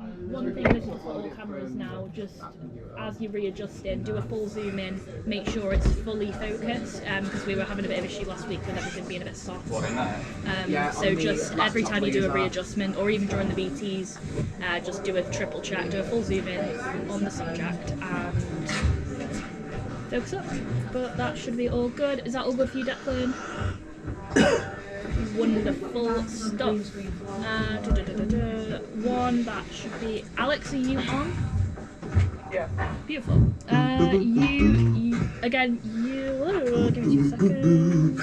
One thing with all cameras now, just as you're readjusting, do a full zoom in, make sure it's fully focused, because we were having a bit of issue last week with everything being a bit soft. So just every time you do a readjustment, or even during the VTs, just do a triple check, do a full zoom in on the subject and focus up. But that should be all good. Is that all good for you, Declan? Wonderful stuff. One, that should be... Alex, are you on? Yeah. Beautiful. You again, give me 2 seconds.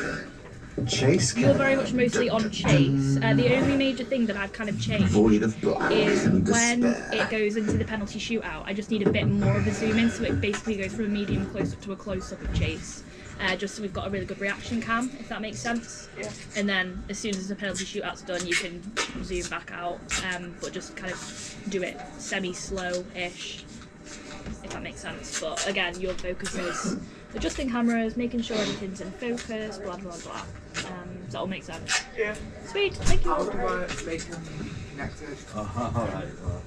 Chase. You're very much mostly on chase. The only major thing that I've kind of changed Void of black is and when despair. it goes into the penalty shootout, I just need a bit more of a zoom in, so it basically goes from a medium close up to a close up of chase. Just so we've got a really good reaction cam, if that makes sense. Yeah. And then as soon as the penalty shootout's done, you can zoom back out, but just kind of do it semi-slow-ish, if that makes sense. But again, your focus is adjusting cameras, making sure everything's in focus, blah blah blah. Does that all make sense? Yeah. Sweet, thank you. How do I make them connected? Alright, well.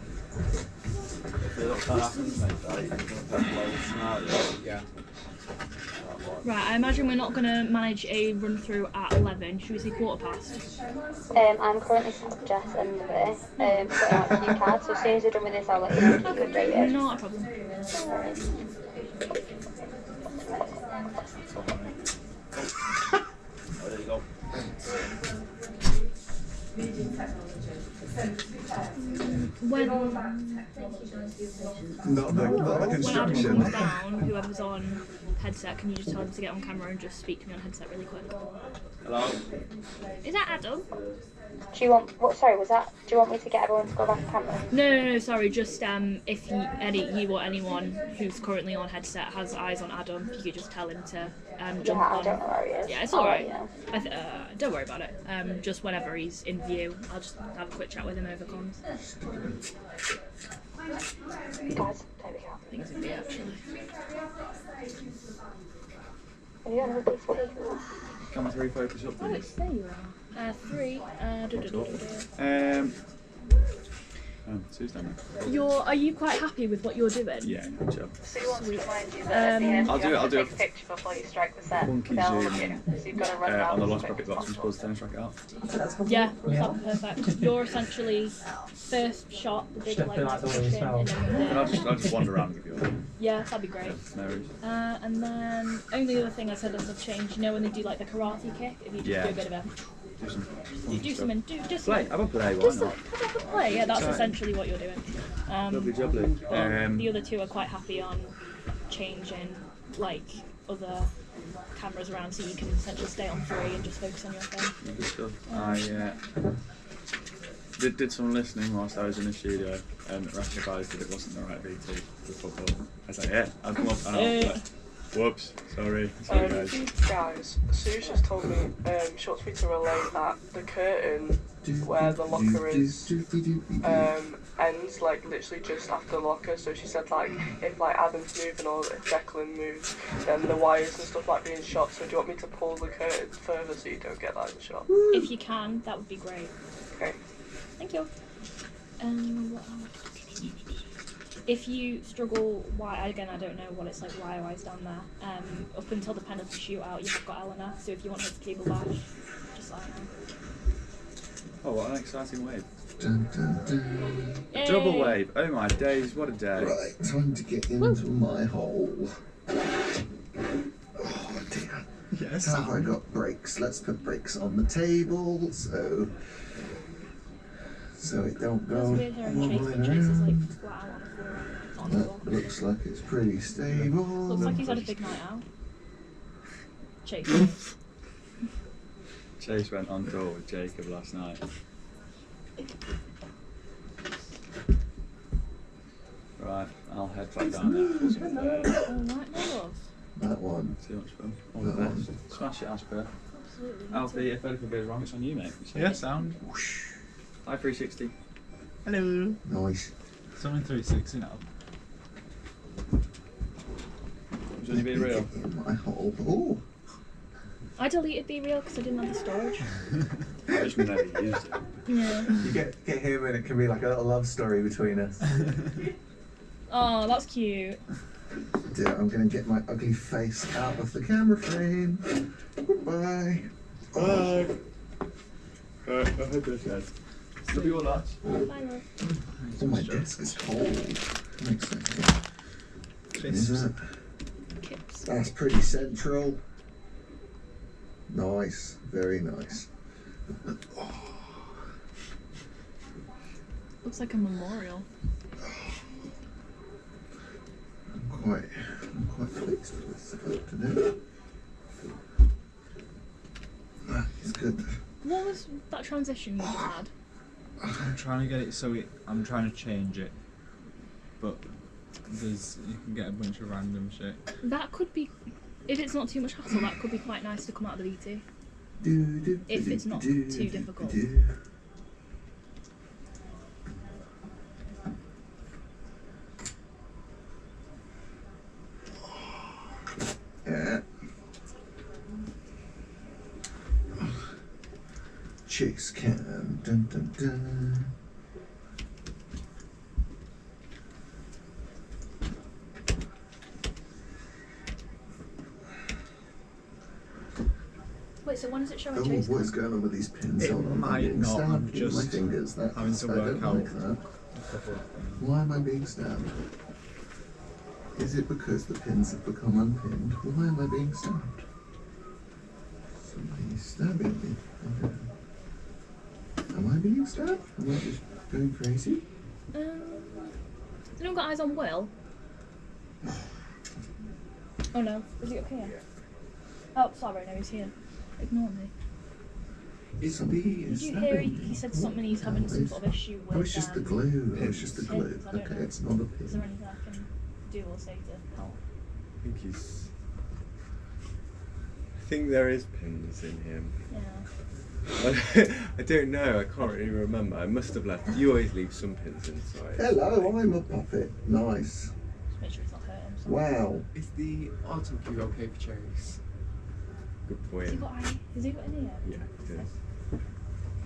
If they don't happen, Yeah. Right, I imagine we're not going to manage a run through at 11. Should we say quarter past? I'm currently sat with Jess anyway, putting out a few cards, so as soon as you're done with this, I'll let you know if you can rate it. Not a problem. there you go. When Not the Adam construction. comes down, whoever's on headset, can you just tell them to get on camera and just speak to me on headset really quick? Hello? Is that Adam? Do you want, what, sorry, was that, do you want me to get everyone to go back to camera? No, sorry, just if you or anyone who's currently on headset has eyes on Adam, if you could just tell him to jump Yeah, I on. don't know where he is. Yeah, it's I'll alright. let you know. Don't worry about it. Just whenever he's in view, I'll just have a quick chat with him over comms. Guys, there we go. I think it's in view, actually. Have you got another piece of paper? Can my 3 focus up, Oh, please? it's there you are. 3. Sue's done it. Are you quite happy with what you're doing? Yeah, chill. Sue wants to remind you that at the end I'll you do it, have I'll to do take it. a picture before you strike the set. Funky They'll zoom look in. it, so you've got to run around On the as lost quick pocket as box, I'm possible. supposed to tennis racket out. Yeah, that'd be perfect. You're essentially first shot, the big Step in like the way you push in, smell. and then And I'll just wander around and give you a yeah, that'd be great. no worries. And then only other thing I said as I've changed, you know when they do like the karate kick, if you just Yeah. do a bit of a Do some you do stuff. something, just Play, have a play, why just not? have a play. Yeah, that's essentially what you're doing. Lovely jubbly. The other two are quite happy on changing like other cameras around so you can essentially stay on 3 and just focus on your thing. Good stuff. I did some listening whilst I was in the studio and rectified that it wasn't the right VT for football. I was like, yeah, I'll come up and I'll play. Whoops, sorry guys. Guys, Sue's just told me she wants me to relay that the curtain where the locker is ends like literally just after the locker. So she said like if like Adam's moving or if Declan moves, then the wires and stuff like being shot. So do you want me to pull the curtain further so you don't get that in the shot? If you can, that would be great. Okay. Thank you. What else? If you struggle, again, I don't know what it's like wire-wise down there. Up until the penalty shootout, you have got Eleanor, so if you want her to cable bash, just let her know. Oh, what an exciting wave. Dun, dun, dun. Yay! Double wave. Oh my days, what a day. Right, time to get into my hole. Oh dear. Yes. Have I got brakes? Let's put brakes on the table so it don't go That's weird hearing Chase, wobbling but Chase is like around. flat out on the floor. It's on the floor. That looks like it's pretty stable. Looks like he's had a big night out. Chase. Chase went on tour with Jacob last night. Right, I'll head back down there. Alright, my love. That one. Too much fun. All the best. Smash it as per. Absolutely. Alfie, if anything goes wrong, it's on you, mate. Yeah, sound. Hi 360. Hello. Nice. Something 360 now. Was only being real? In my hole. Oh, I deleted Be Real because I didn't have the storage. I just never used it. Yeah. You get him and it can be like a little love story between us. Oh, that's cute. Dear, I'm going to get my ugly face out of the camera frame. Goodbye. Bye. I hope this says. Love you all lots. Bye, love. Oh, my desk is cold. Makes sense. Is that? Kips. That's pretty central. Nice. Very nice. Looks like a memorial. I'm quite pleased with this afternoon. That is good. What was that transition you just had? I'm trying to get it so I'm trying to change it, but you can get a bunch of random shit. That could be, if it's not too much hassle, that could be quite nice to come out of the VT. If it's not too difficult. Yeah. Chase cam. Dun dun dun. Wait, so when does it show Oh, a chase? what is going on with these pins? It Hold on, I'm might being not, stabbed I'm in my just fingers. That, having to I work don't out like that. Why am I being stabbed? Is it because the pins have become unpinned? Why am I being stabbed? Somebody's stabbing me. I don't know. Am I being stabbed? Am I just going crazy? Anyone got eyes on Will? Oh no, is he up here? Oh, sorry, no, he's here. Ignore me. Somebody Did is you stabbing hear me. he said something he's having some sort of issue with? Oh, it's just the glue. Oh, it's just the glue. pins, I don't Okay, know. it's not a Is there pin. anything I can do or say to help? I think there is pins in him. Yeah. I don't know, I can't really remember. I must have left. You always leave some pins inside. Hello, I'm a puppet. Nice. Just make sure it's not hurting him. Wow. Is the autumn cube okay for cherries? Good Has he point. got eye? Has he got an ear? Yeah, it is.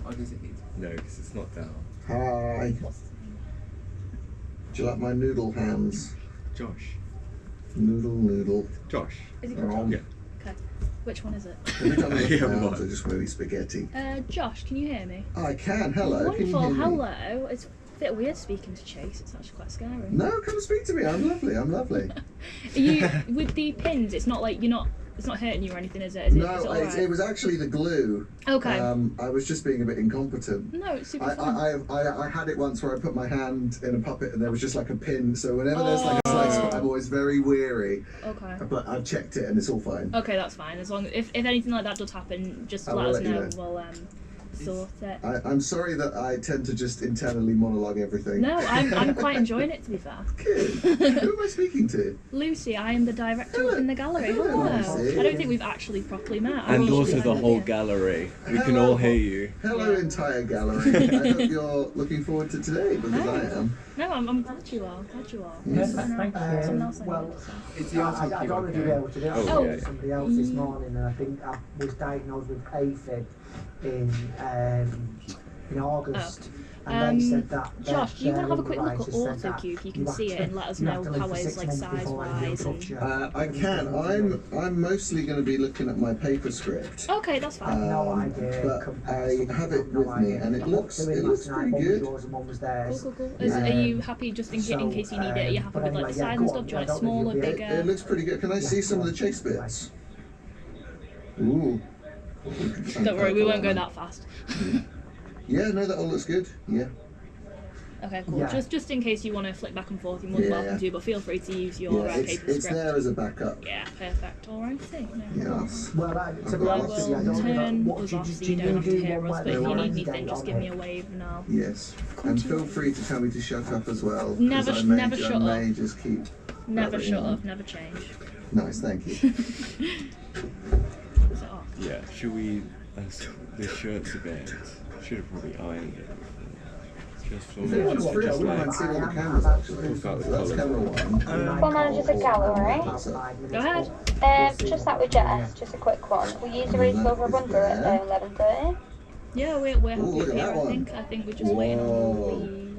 Or does it need? No, because it's not down. Hi. What's his name? Do you like my noodle hands? Josh. Noodle. Josh. Is he got Um, Yeah. Okay. Which one is it? Every time I look Yeah, around, what? I just want to eat spaghetti. Josh, can you hear me? I can. Hello. Can you Wonderful. hear me? Hello. It's a bit weird speaking to Chase. It's actually quite scary. No, come speak to me. I'm lovely. I'm lovely. Are you with the pins? It's not like you're not. It's not hurting you or anything, is it? Is it, is it No, all right? it was actually the glue. Okay. I was just being a bit incompetent. No, it's super fun. I had it once where I put my hand in a puppet and there was just like a pin. So whenever there's like a slight spot, I'm always very weary. Okay. But I've checked it and it's all fine. Okay, that's fine. As long if anything like that does happen, just I let will us let you know. know. We'll sort it. I'm sorry that I tend to just internally monologue everything. No, I'm quite enjoying it, to be fair. Good. Who am I speaking to? Lucy, I am the director in the gallery. Hello, Hello. Lucy. I don't think we've actually properly met. I And will also show the you whole later. gallery. We can all hear you. Hello, Yeah. entire gallery. I hope you're looking forward to today because Hi. I am. No, I'm glad you are. Glad you are. Yes. Someone else I well, wanted to say. Is the autumn I'd cube already be okay? able to do it. I Oh, spoke yeah. to somebody else this morning, and I think I was diagnosed with AFib in August. And they said that Josh, do you want to have a quick look at underwriters said that AutoCube? You can you see have it and let us you know have to live how for it's 6 like months size before any wise. And... rupture. I can. I'm mostly going to be looking at my paper script. Okay, that's fine. No idea. But compared to I have it no with me, idea. and it I looks walked in last pretty night, good. Mum was yours and Mum was theirs. Cool. Are you happy just in case you need it? Are you happy but with like anyway, the yeah, size go and on. stuff? Do you I like don't think smaller, you'll be- bigger? It looks pretty good. Can I see some of the chase bits? Ooh. Don't worry, we won't go that fast. Yeah, no, that all looks good. Yeah. Okay, cool. Yeah. Just in case you want to flick back and forth, you're more than Yeah, welcome yeah. to, but feel free to use your Yeah, paper it's script. there as a backup. Yeah, perfect. Alrighty. No problem. Yes. Well, to I've be got I honest with lots you, I will don't know turn what us do off you- so do you don't have to do hear one us, but where if the you need lines anything, date just on give me it? a wave now. Yes. And feel free to tell me to shut up as well. 'cause Never- I may, never I shut may up. just keep. Never blabbering shut on. up, never change. Nice, thank you. Is it off? Yeah, should we... the shirt's a bit... Should have probably ironed it. Just for If anyone's just free, I wouldn't like... mind seeing all the cameras actually. We've got the So that's colours. camera one. Well, manager's a gallery. Go ahead. Just that with Jess, just a quick one. We usually go for a run through at 11:30. Yeah, we're happy Ooh, look at here, that I one. think. I think we're just waiting on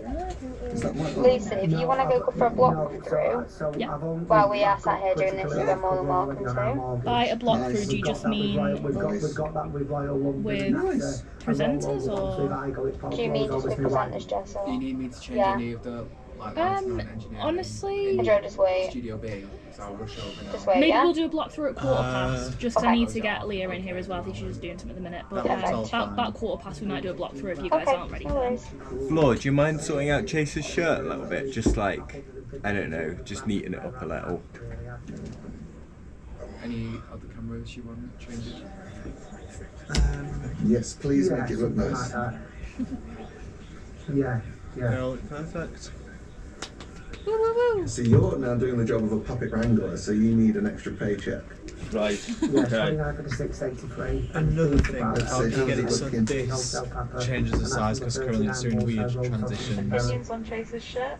Is that my Lucy, if you want to go for a block through, Yeah. while we are sat here doing this, you are more than welcome to. By a block Nice. through, do you just mean We've got that with Royal London. with Nice. presenters or? Do you mean just with presenters, Jess? Do you Or? need me to change Yeah. any of the like engineering? Honestly, Joe, just wait. Studio B, so I'll rush over now. Just wait, maybe yeah? we'll do a block through at quarter past, just 'cause I okay. need to get Leah in here as well. I think she's just doing something at the minute. But That's all about fine. quarter past, we might do a block through if you guys Okay, aren't ready no for that. worries. Flo, do you mind sorting out Chase's shirt a little bit? Just like, I don't know, just neaten it up a little. Any other cameras you want to change it? Yes, please make it look something nice. like that. Yeah, They yeah. all look perfect. Woo woo woo! So you're now doing the job of a puppet wrangler, so you need an extra paycheck. Right. Yeah, Okay. 29 for the 683. Another thing, how So do you get it how's so it looking? this changes the size because currently it's doing weird transitions. Opinions on Chase's shirt?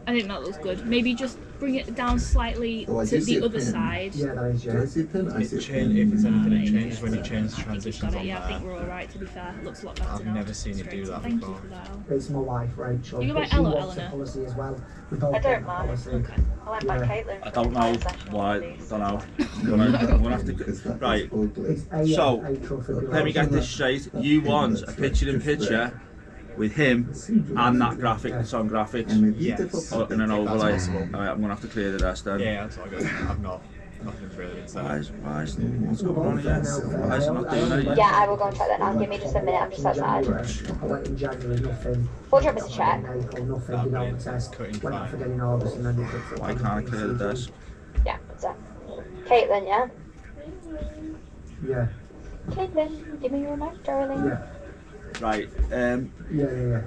I think that looks good. Maybe just bring it down slightly Oh, I to do see the a other pin. side. Yeah, that is, Do I yeah. see a pin? I see a If pin. it's anything, it changes when you change the I think you've transitions got on it. Yeah, I think there. we're alright. To be fair, it looks a lot better I've now. never seen it do Straight. that Thank before. you for that. It's my wife, Rachel. You go but by she Ella, wants Eleanor? a policy as well. We both I don't want a mind. policy. Okay. I went by Yeah. Caitlin. I for don't the know entire session why. already. Don't know. I'm gonna have Because to. that Right. is ugly. It's A- So, atrial fibrillation. Let me get this straight. You want a picture-in-picture with him and that graphic that's on graphics, And a Yes. beautiful or in an puppet. overlay. possible. Alright, I'm gonna have to clear the desk then. Yeah, that's all good. I've not. Nothing's really been said. What's going on here? Why is it not doing it? Yeah, I will go and check that now. Give me just a minute. I'm just outside. I went in January, nothing. What do you want me to check? In April, nothing. Did all the tests. Cutting Went fine. off again in August and then they fixed it. Why can't I clear the desk? Yeah, what's that? Caitlin, yeah? Yeah, Caitlin, give me your mic, darling. yeah, Right. yeah.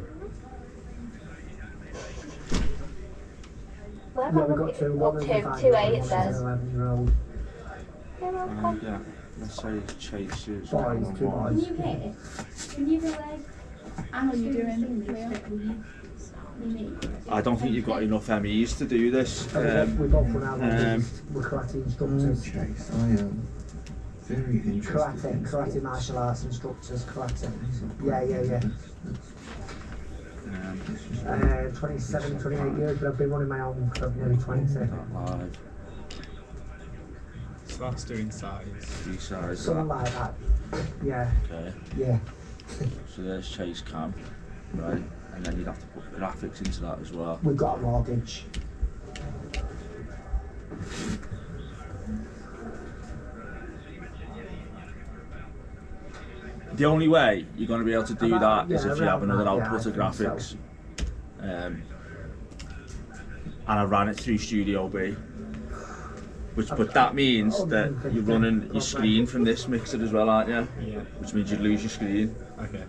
Well, Yeah, we got two. One is a 2-8 it says. 11-year-old. You're welcome. Yeah. Let's say Chase is Boys, two boys. How are you doing, Leah? I don't think you've got enough MEs to do this. We both run out um, we're karate instructors. Chase, I am very interested. Karate martial arts instructors, karate. Yeah. 27, 28 years, but I've been running my own for nearly 20. Live. So that's doing size. Resize Something that. like that. Yeah, Okay. yeah. So there's Chase Cam, right? And then you'd have to put graphics into that as well. We've got a mortgage. The only way you're going to be able to do About- that is yeah, if you have around another that, yeah, output of I think graphics. And I ran it through Studio B. But that means that you're running your screen from this mixer as well, aren't you? Yeah. Which means you'd lose your screen. Okay.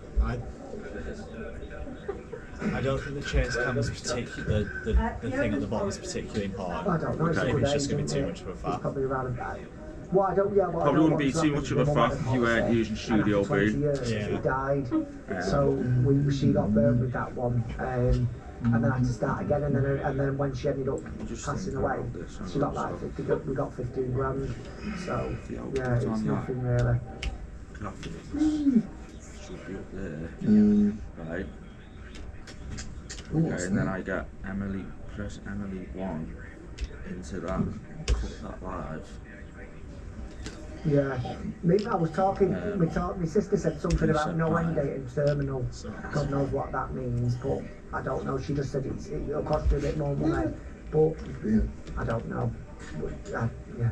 I don't think the chase cam is particularly the thing at the bottom is particularly important. I don't know. I think it's just going going to be too much of a It's faff. probably around about. What I don't, yeah, what I Probably don't wouldn't be want too to much happen of a is my mum faff had if you weren't policy, using and Studio after 20 B. years, Yeah. She died, so she got burnt with that one, and then I had to start again, and then when she ended up passing away, she got like 50. We got 15 grand. So yeah, it's nothing really. Graphics should be up there, right? Oh, Okay, and then I get Emily, press Emily 1 into that, cut that live. Yeah, I was talking. My sister said something about no end date in terminal. God knows what that means, but I don't know. She just said it'll cost you a bit more money, but Yeah. I don't know. But, yeah.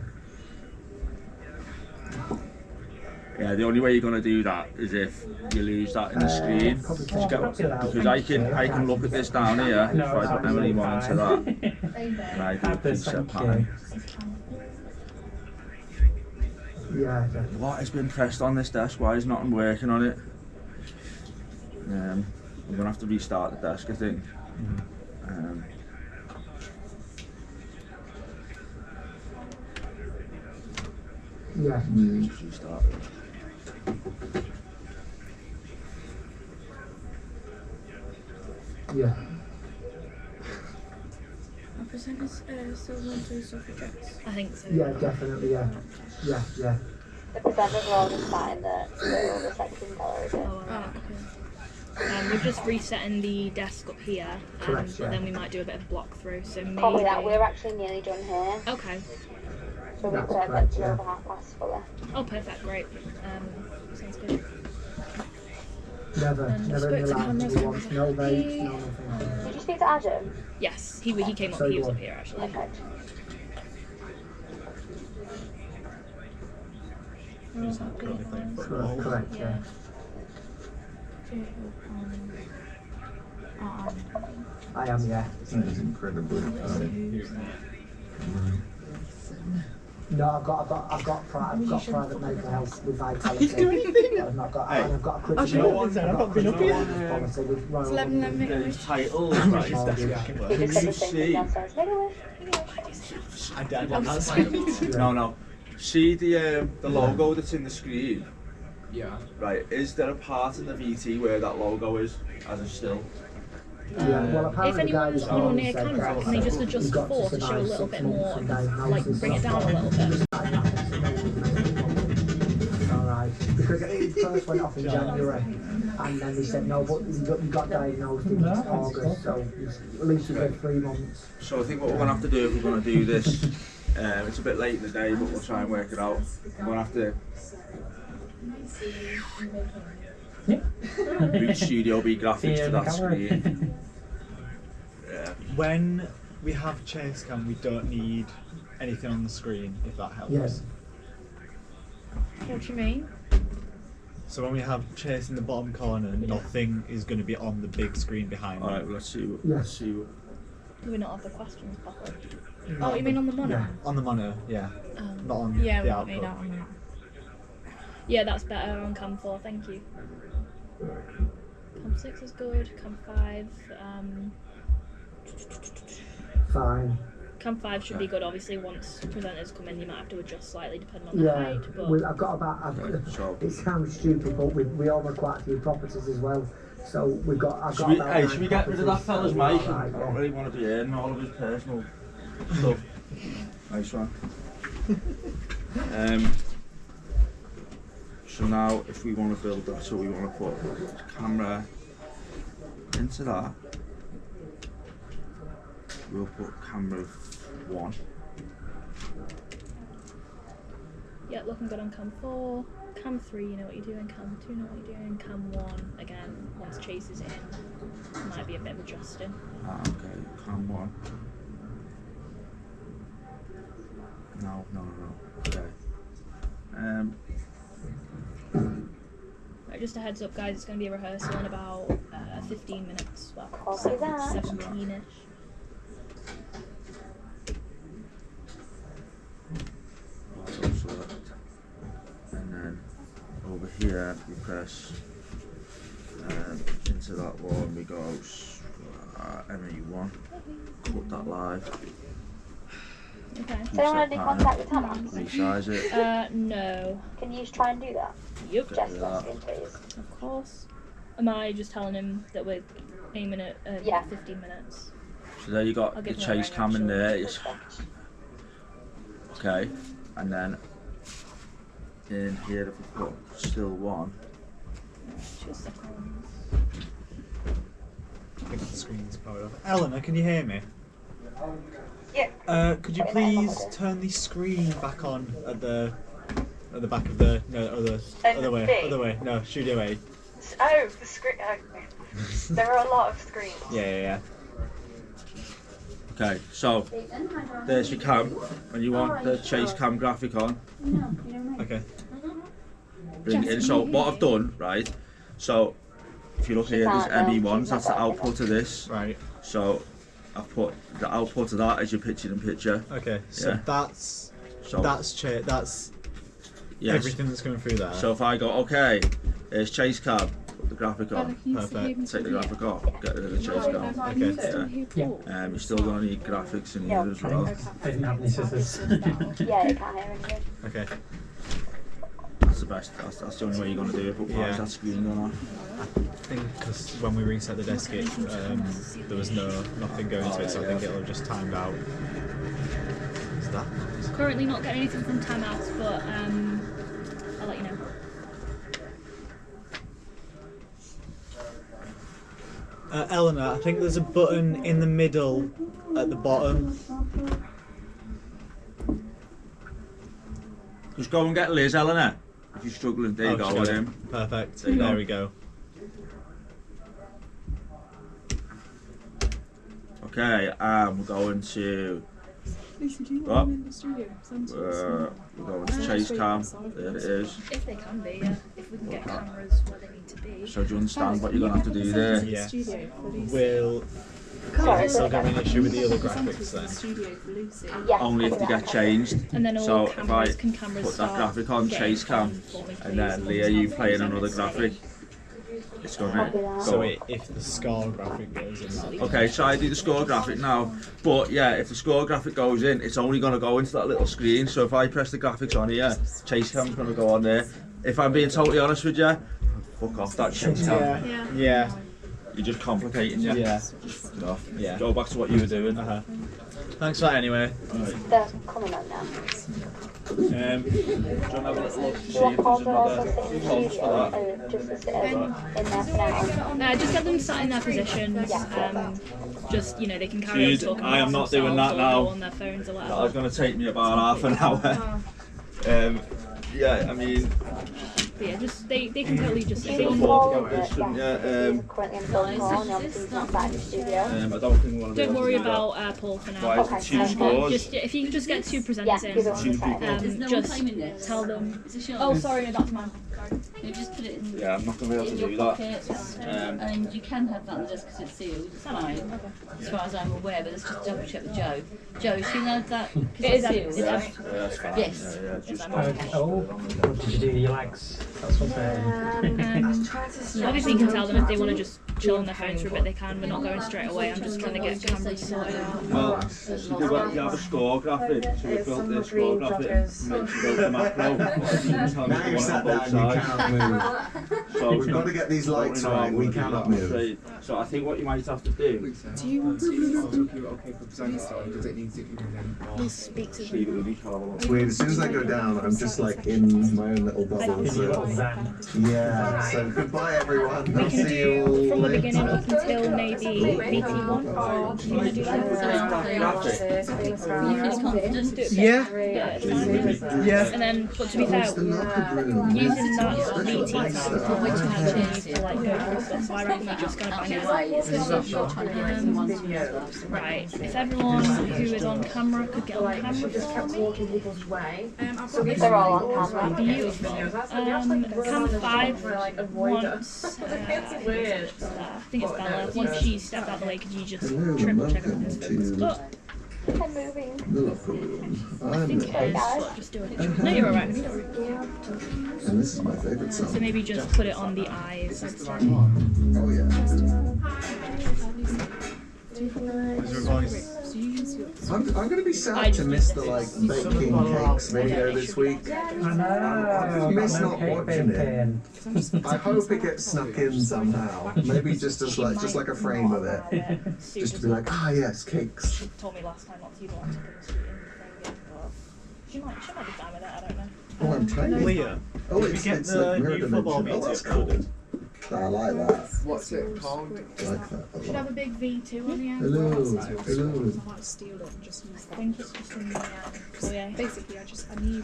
Yeah, the only way you're gonna do that is if you lose that in the screen. Probably Just take get- it out. Because I can look at this down here. If I put Emily 1 into that, and I do a preset pattern. Yeah. What has been pressed on this desk? Why is nothing working on it? I'm gonna have to restart the desk, I think. Yeah. Just restart it. Yeah. Are presenters still going to suffragettes? I think so. Yeah, definitely. Yeah. The presenters are all just sat in the second gallery bit. Oh, alright, okay. We're just resetting the desk up here, Correct, but yeah. then we might do a bit of block through. So maybe. Probably that. We're actually nearly done here. Okay. So we That's could have correct, to yeah. over 1/2 fully. Oh, perfect. Great. Sounds good. Never, And never in spoke your to life cameras, do you want no happy. vapes, no nothing. Did you speak to Adam? Yes, he came up. So He was you up are. here actually. Perfect. Who's not currently playing football? Correct, yeah. I am, yeah. That is incredibly No, I've got private mental health with Vitality. I've got a critical policy with Royal London. His title Mortgage. He just said the same thing downstairs. Make a wish. No. See the logo that's in the screen? Yeah. Right, is there a part in the VT where that logo is as a still? Yeah, well, If apparently the guy anyone's was on near said camera, that can they just adjust the force to show a little bit more, like bring it down a little bit? Alright, because it first went off in January, and then they said no, but you got diagnosed in August, so at least you've been 3 months. So I think what we're going to have to do if we're going to do this, it's a bit late in the day, but we'll try and work it out. We're going to have to boot Studio B graphics to that screen. Yeah. When we have chase cam, we don't need anything on the screen, if that helps. Yes. What do you mean? So when we have chase in the bottom corner, nothing is going to be on the big screen behind All right, it. well, let's see. Yes. Do we not have the questions properly? Oh, you mean on the monitor? On the monitor, yeah. Not on Yeah, the we output. don't need that on that. Yeah, that's better on Cam 4, thank you. Cam 6 is good, Cam 5, Fine. Cam 5 should be good, obviously once presenters come in you might have to adjust slightly depending on the Yeah, height, but... I've got about. So- It sounds stupid, but we own quite a few properties as well. So we've got. I've got about 9 Should we get rid of that properties, fella's so we're mic? all I right, don't yeah. really want to be hearing all of his personal stuff. Nice one. So now, if we want to build that, so we want to put the camera into that. We'll put camera 1. Yeah, looking good on Cam 4. Cam 3, you know what you're doing. Cam 2, you know what you're doing. Cam 1, again, once Chase is in, might be a bit of adjusting. Okay, cam 1. No. Okay. Right, just a heads up, guys, it's going to be a rehearsal in about 15 minutes. Well, Copy that. 17-ish. That's all select. And then over here we press into that one, we go ME1, cut that live, Okay. Does anyone have any contact with Tamax? resize it, No. Can you just try and do that? Yep. Jess asking, please. Of course. Am I just telling him that we're aiming at Yeah. 15 minutes? so there you got I'll the give him a chase ring, cam in actually. there, it's, okay, and then in here if we put still 1, 2 seconds. I think the screen's powered off. Eleanor, can you hear me? Yeah. Could you please turn the screen back on at the back of the other way. No, Studio A. Oh, the screen. There are a lot of screens. Yeah. okay, so there's your cam, and you want the chase cam graphic on, Okay. bring it in. So what I've done, right, so if you look here, there's ME1s, that's the output of this. Right. So I've put the output of that as your picture in picture. Okay. So Yeah. that's So that's yes. everything that's going through there. So if I go, okay, here's chase cam, put the graphic on, Perfect. take the graphic off, get rid of the chase cam. Okay. You're still going to need graphics in here as well. Yeah, you can't hear anything. Okay. That's the best. That's the only way you're going to do it. But why is Yeah. that screen going on? I think because when we reset the desk, there was nothing going to it, so I think it'll just timed out. Is that? Currently not getting anything from Tamax, but Eleanor, I think there's a button in the middle at the bottom. Just go and get Liz, Eleanor. If you're struggling, there you go with him. Perfect. There you go. We go. Okay, we're going to. Lucy, do you What? want them in the studio? We're going to Chase Cam. There it is. If they can be, yeah. If we can get cameras where they need to be. So do you understand what you're going to have to do there? Yeah. Studio for Lucy. We'll. Sorry. Still having an issue with the other The graphics the then. studio for Lucy. Yeah, Only if they get changed. And then all So if I cameras can cameras put that start graphic on getting Chase Cam, for me, and then please? Leah, you playing another graphic, it's gonna So go. if the score graphic goes in. Okay, so I do the score graphic now, but yeah, if the score graphic goes in, it's only gonna go into that little screen. So if I press the graphics on here, Chase Cam's gonna go on there. If I'm being totally honest with you, fuck off that Chase Cam. Yeah. Yeah. You're just complicating it. Yeah. Just fuck it off. Yeah. Go back to what you were doing. Thanks for that anyway. They're coming on now. Do you want to have a little look to see Do you if want there's Paul to another also sit in the post for studio that? or just to sit in there for now? Just get them sat in their positions. Just, you know, they can carry on Dude, talking I am amongst not doing themselves that or now. go on their phones or That was whatever. going to take me about half an hour. Yeah, I mean, But yeah, just they can totally just Can sit you on. call it? shouldn't Yeah. you? He's currently on the phone call and obviously he's not back in the studio. I don't think we want to Don't be worry able to do about Paul for now. Why is it two scores? Just if you can just get two presenters Yeah, in, give it one second. just tell them. Oh, sorry, no, that's mine. You just put it in, Yeah, I'm not going to be able in to your do that. pocket, and you can have that on the desk because it's sealed. It's fine, as far as I'm aware. But let's just double check with Joe. Joe, is she allowed that? 'Cause It is it's empty, sealed. Yeah, that's fine. Yes. Yeah, just What did you do? Your legs? That's what's Obviously, you can tell them if they want to just chill on their phones for a bit, they can. We're not going straight away. I'm just trying to get cameras sorted out. Well, you have a score graphic, so we built this score graphic, makes you go to macro, you can tell me Now if you you've want sat it on both down, you sides. cannot move. So We've got to get these lights right, we cannot move. So I think what you might have to do, Do you want to okay for presenter or does it need to be then? Speak to leave it with each other. It's weird, as soon as I go down, I'm just like in my own little bubble. So, yeah, so goodbye everyone. We I'll can see you do from the all beginning later. up until maybe VT1. Do you want to do that? You feel confident? Yeah. Yeah, it's fine. Yeah. And then, but to be fair, Where's the locker room? using that Special VT place time, there. which actually needs to like go through stuff, so I reckon we're just going to bang it out. Right, if everyone who is on camera could get on camera for me. If they're all on camera. Beautiful. Cam 5 once, I think it's Bella, once she stepped out the way, could you just Hello and triple check welcome everything's focused? to But I'm moving. the locker room. I I'm think it Nick, is, but just do it. No, you're alright. and this is my favourite So song. maybe just put it on the eyes, I'd say. Oh yeah. Is your voice? I'm going to be sad to miss the like baking cakes video this week. I know. I miss not Cake watching it. baking. I hope it gets snuck in somehow. Maybe just as like a frame of it, just to be like, ah yes, cakes. She told me last time not to use the one to put the sweet in the thing, but she might be fine with it, I don't know. Oh, I'm tiny. Leah, Oh, did you get it's the like mirror new football dimension. Oh, that's video? cool. I like that. What's it called? I like that a Should lot. have a big V2 on the end. Hello, I hello. might steal it and just use I that. think it's just in the foyer. Basically, I need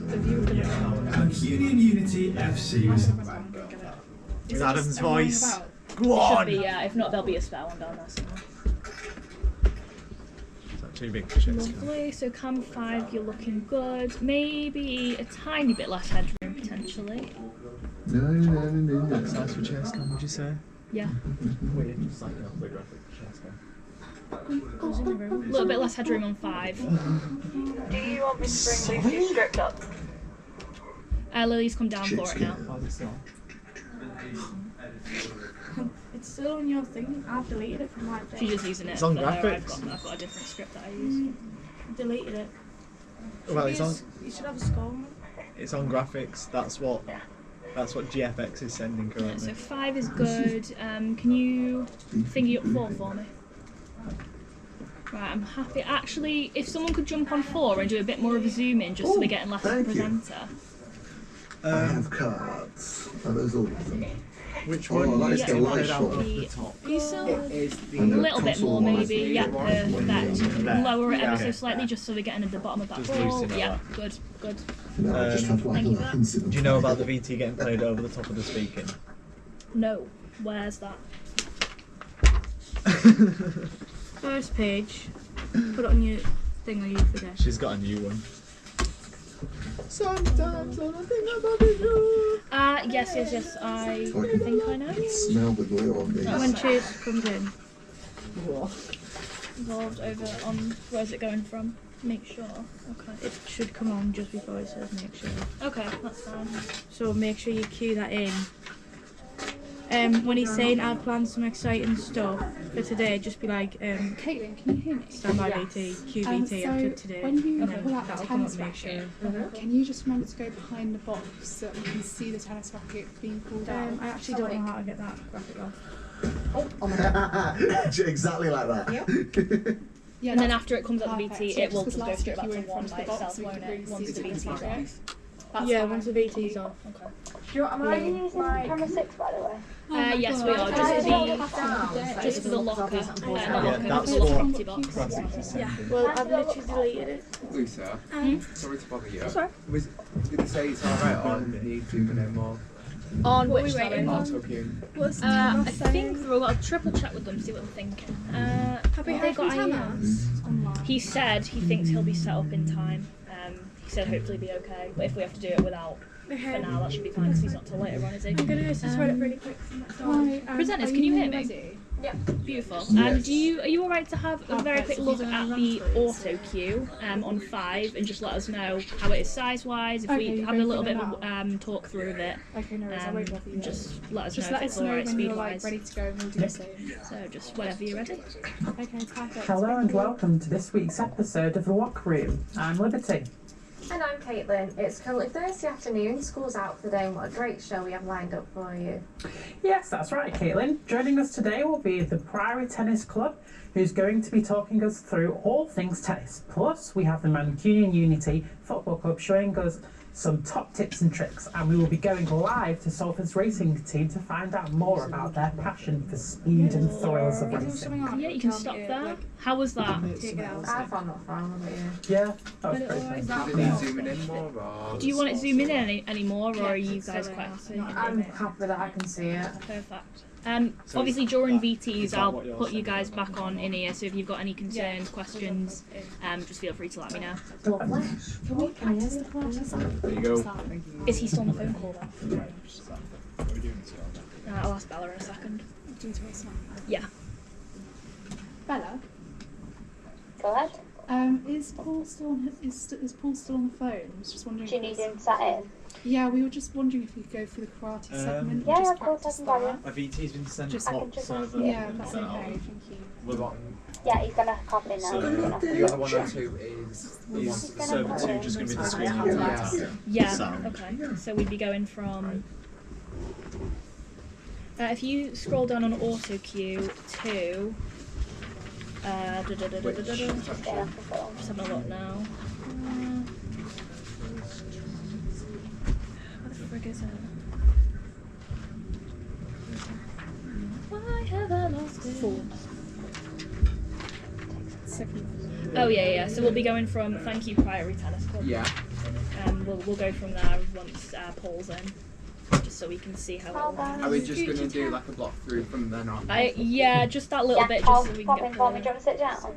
the view of the room. Union Unity FC was With Adam's voice. Go It should on! be, yeah. If not, there'll be a spare one down there somewhere. Is that too big for Chase Cam? Lovely. So cam 5, you're looking good. Maybe a tiny bit less headroom potentially. No. That's nice for Chase Cam, would you say? Yeah. Weird, just like a big graphic for Chase Cam. A little bit less headroom on 5. Do you want me to bring Lucy's script up? Lily's come down for it now. Oh, it's not. It's still on your thing. I've deleted it from my thing. She's just using it. It's on for her. graphics. I've got a different script that I use. Deleted it. Well, it's on. You should have a score. It's on graphics. That's what GFX is sending Yeah, currently. so 5 is good. Can you thingy up 4 for me? Right, I'm happy. Actually, if someone could jump on 4 and do a bit more of a zoom in, just so we're getting less of the thank you. presenter. I have cards. Are those all of them? Which Oh, one? that is Yeah. the light Put it out shot. at the top. It is the A little bit more maybe, yeah, perfect. There. Lower it ever Okay. so slightly just so we're getting at the bottom of that Just ball. loosen it Yeah, up. good, good. No, I just have like Thank you for that. lines in Do you know about the VT getting played over the top of the speaking? No, where's that? First page. Put it on your thing or you forget. She's got a new one. Sometimes all I think about is you. Yes, I think I know. Smell the glue on these. When Chase comes in. Involved over on, where's it going from? Make sure. Okay. It should come on just before it says make sure. Okay, that's fine. So make sure you cue that in. When he's saying I've planned some exciting stuff for today, just be like, Caitlin, can you hear me? stand by VT, cue VT so after today. when you and then pull out the that'll come up tennis make sure. racket, can you just remember to go behind the box so that we can see the tennis racket being pulled out? I actually don't know how to get that graphic off. Exactly like that. Yeah, And then that's after it comes up the perfect. VT, Yeah, it will just just 'cause go last straight week back you to were in one front by of the box, itself, we won't could it? really Once see the the VT's tennis off. racket. That's Yeah, fine. once the VT's off. Okay. Are you using camera 6 by the way? Yes, we are. Just for the locker. Not locker, that's for the what property box. Yeah. Well, I've literally deleted it. Lisa, sorry to bother you. Sorry. Did they say it's alright on the zooming in more? On What which are we waiting side? Auto cue. What's I think I'll triple check with them, see what they're thinking. Have we they heard got from ideas? online? He said he thinks he'll be set up in time. He said hopefully be okay, but if we have to do it without, for now that should be fine because he's not till later on, is he? I'm going to just read it really quick. Presenters, can you hear me? Yeah. Beautiful. Yes. Are you alright to have a very quick look at the auto cue on 5 and just let us know how it is size wise? If we have a little bit of a talk through of it, Okay, no worries, I won't bother you. just let us Just know let if it's us know alright when speed you're wise. ready to go and we'll do the same. So just whenever you're ready. Okay, perfect. Hello and welcome to this week's episode of The Locker Room. I'm Liberty. And I'm Caitlin. It's currently Thursday afternoon, school's out for the day, and what a great show we have lined up for you. Yes, that's right, Caitlin. Joining us today will be the Priory Tennis Club, who's going to be talking us through all things tennis. Plus, we have the Mancunian Unity Football Club showing us some top tips and tricks, and we will be going live to Salford's racing team to find out more about their passion for speed and thrills of racing. Yeah, you can stop there. How was that? I found that fun, but yeah. Yeah, that was pretty fun. Did they zoom in more or? Do you want it zoom in any more, or are you guys quite happy? I'm happy that I can see it. Perfect. Obviously during VTs I'll put you guys back on in here, so if you've got any concerns, questions, just feel free to let me know. Lovely. Can we practice the classes? There you go. Is he still on the phone call then? I'll ask Bella in a second. Yeah. Bella, Go ahead. is Paul still on? Is Paul still on the phone? I was just wondering. Do you need him sat in? Yeah, we were just wondering if we could go through the karate segment. Yeah, just of course, I practice can grab that. him. A VT's been sent Just- up, so that Yeah, that's okay. Thank you. Yeah, he's gonna copy now. So- The other one or two is. is server 2 just going to be the screen? Yeah, Sound. okay. So we'd be going from... if you scroll down on auto cue to... Just having a look now. What the frick is it? Why have I lost it? 4. Oh yeah. So we'll be going from thank you Priory Tennis Club. Yeah. We'll go from there once Paul's in, just so we can see how it all Are we just going to do like a block through from then on? yeah, just that little bit, Paul, just so we can pop get in for me. through. Do you want to sit down?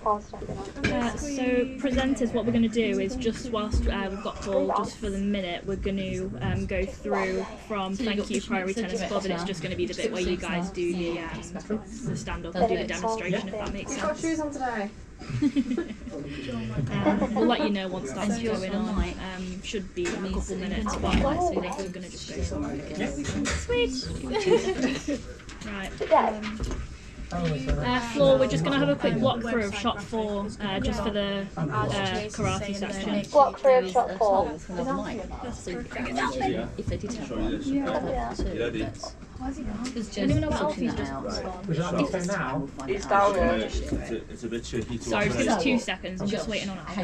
Paul's stepping on. So presenters, what we're going to do is just whilst we've got Paul just for the minute, we're going to go through from thank you Priory Tennis Club, and it's just going to be the bit where you guys do the stand up and do the demonstration, if that makes You've got sense. shoes on today. We'll let you know once that's going on. Should be a couple minutes, but we're going to just go through it. Sweet! Right. Floor, we're just going to have a quick walk through of shot 4, just for the karate section. Walk through of shot 4. If they did have Yeah. Where's he gone? Because I don't even know what sorting Alfie's that just out. gone. Would you like me to go now? He's down here. It's a bit tricky to Sorry, operate. just 2 seconds. I'm just waiting on Alfie.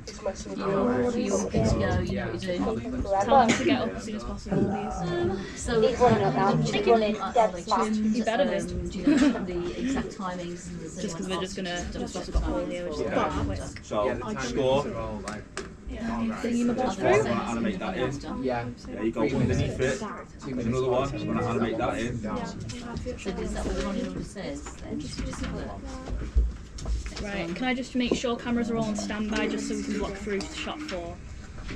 It's messing with You're good to go, you know what to do. Tell him to get up as soon as possible, please. So He's running up now. He's running dead fast. You better be. Do you know the exact timings? Just because we're just gonna just got polio, just got that quick. So, score. Thingy my box I'm going to through. animate that in. Yeah. Yeah, you go underneath it. There's another one. I'm going to animate that in. So is that what the running order says? Then? Right, can I just make sure cameras are all on standby just so we can block through shot 4?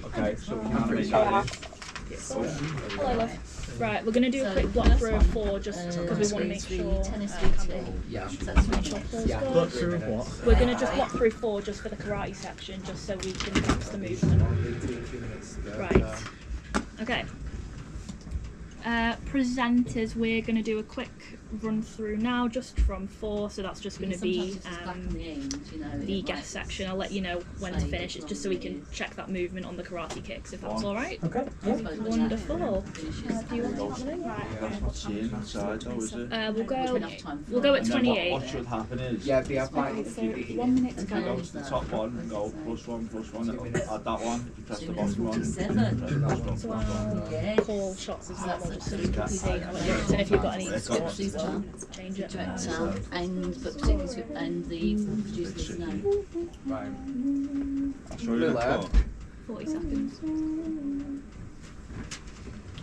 Okay, so we can animate that in. Hello, love. Right, we're going to do a quick block through of 4 just because we want to make sure tennis Yeah. make sure 4's Yeah. good. Block through of what? We're going to just block through 4 just for the karate section, just so we can practice the movement. Right. Okay. Presenters, we're going to do a quick run through now just from 4, so that's just going to be the guest section. I'll let you know when to finish. It's just so we can check that movement on the karate kicks, if that's alright. Okay. Wonderful. Do you want to start the That's not seeing that side though, is it? we'll go at 28. What should happen is, Yeah, they have like. So 1 minute to you go go. to the top one and go +1, it'll add that one. If you press the bottom one, So I'll call shots as normal just so we can see how it is. And if you've got any scores, change it. Director and but particularly and the producers know. Right. I'll show you the clock. 40 seconds.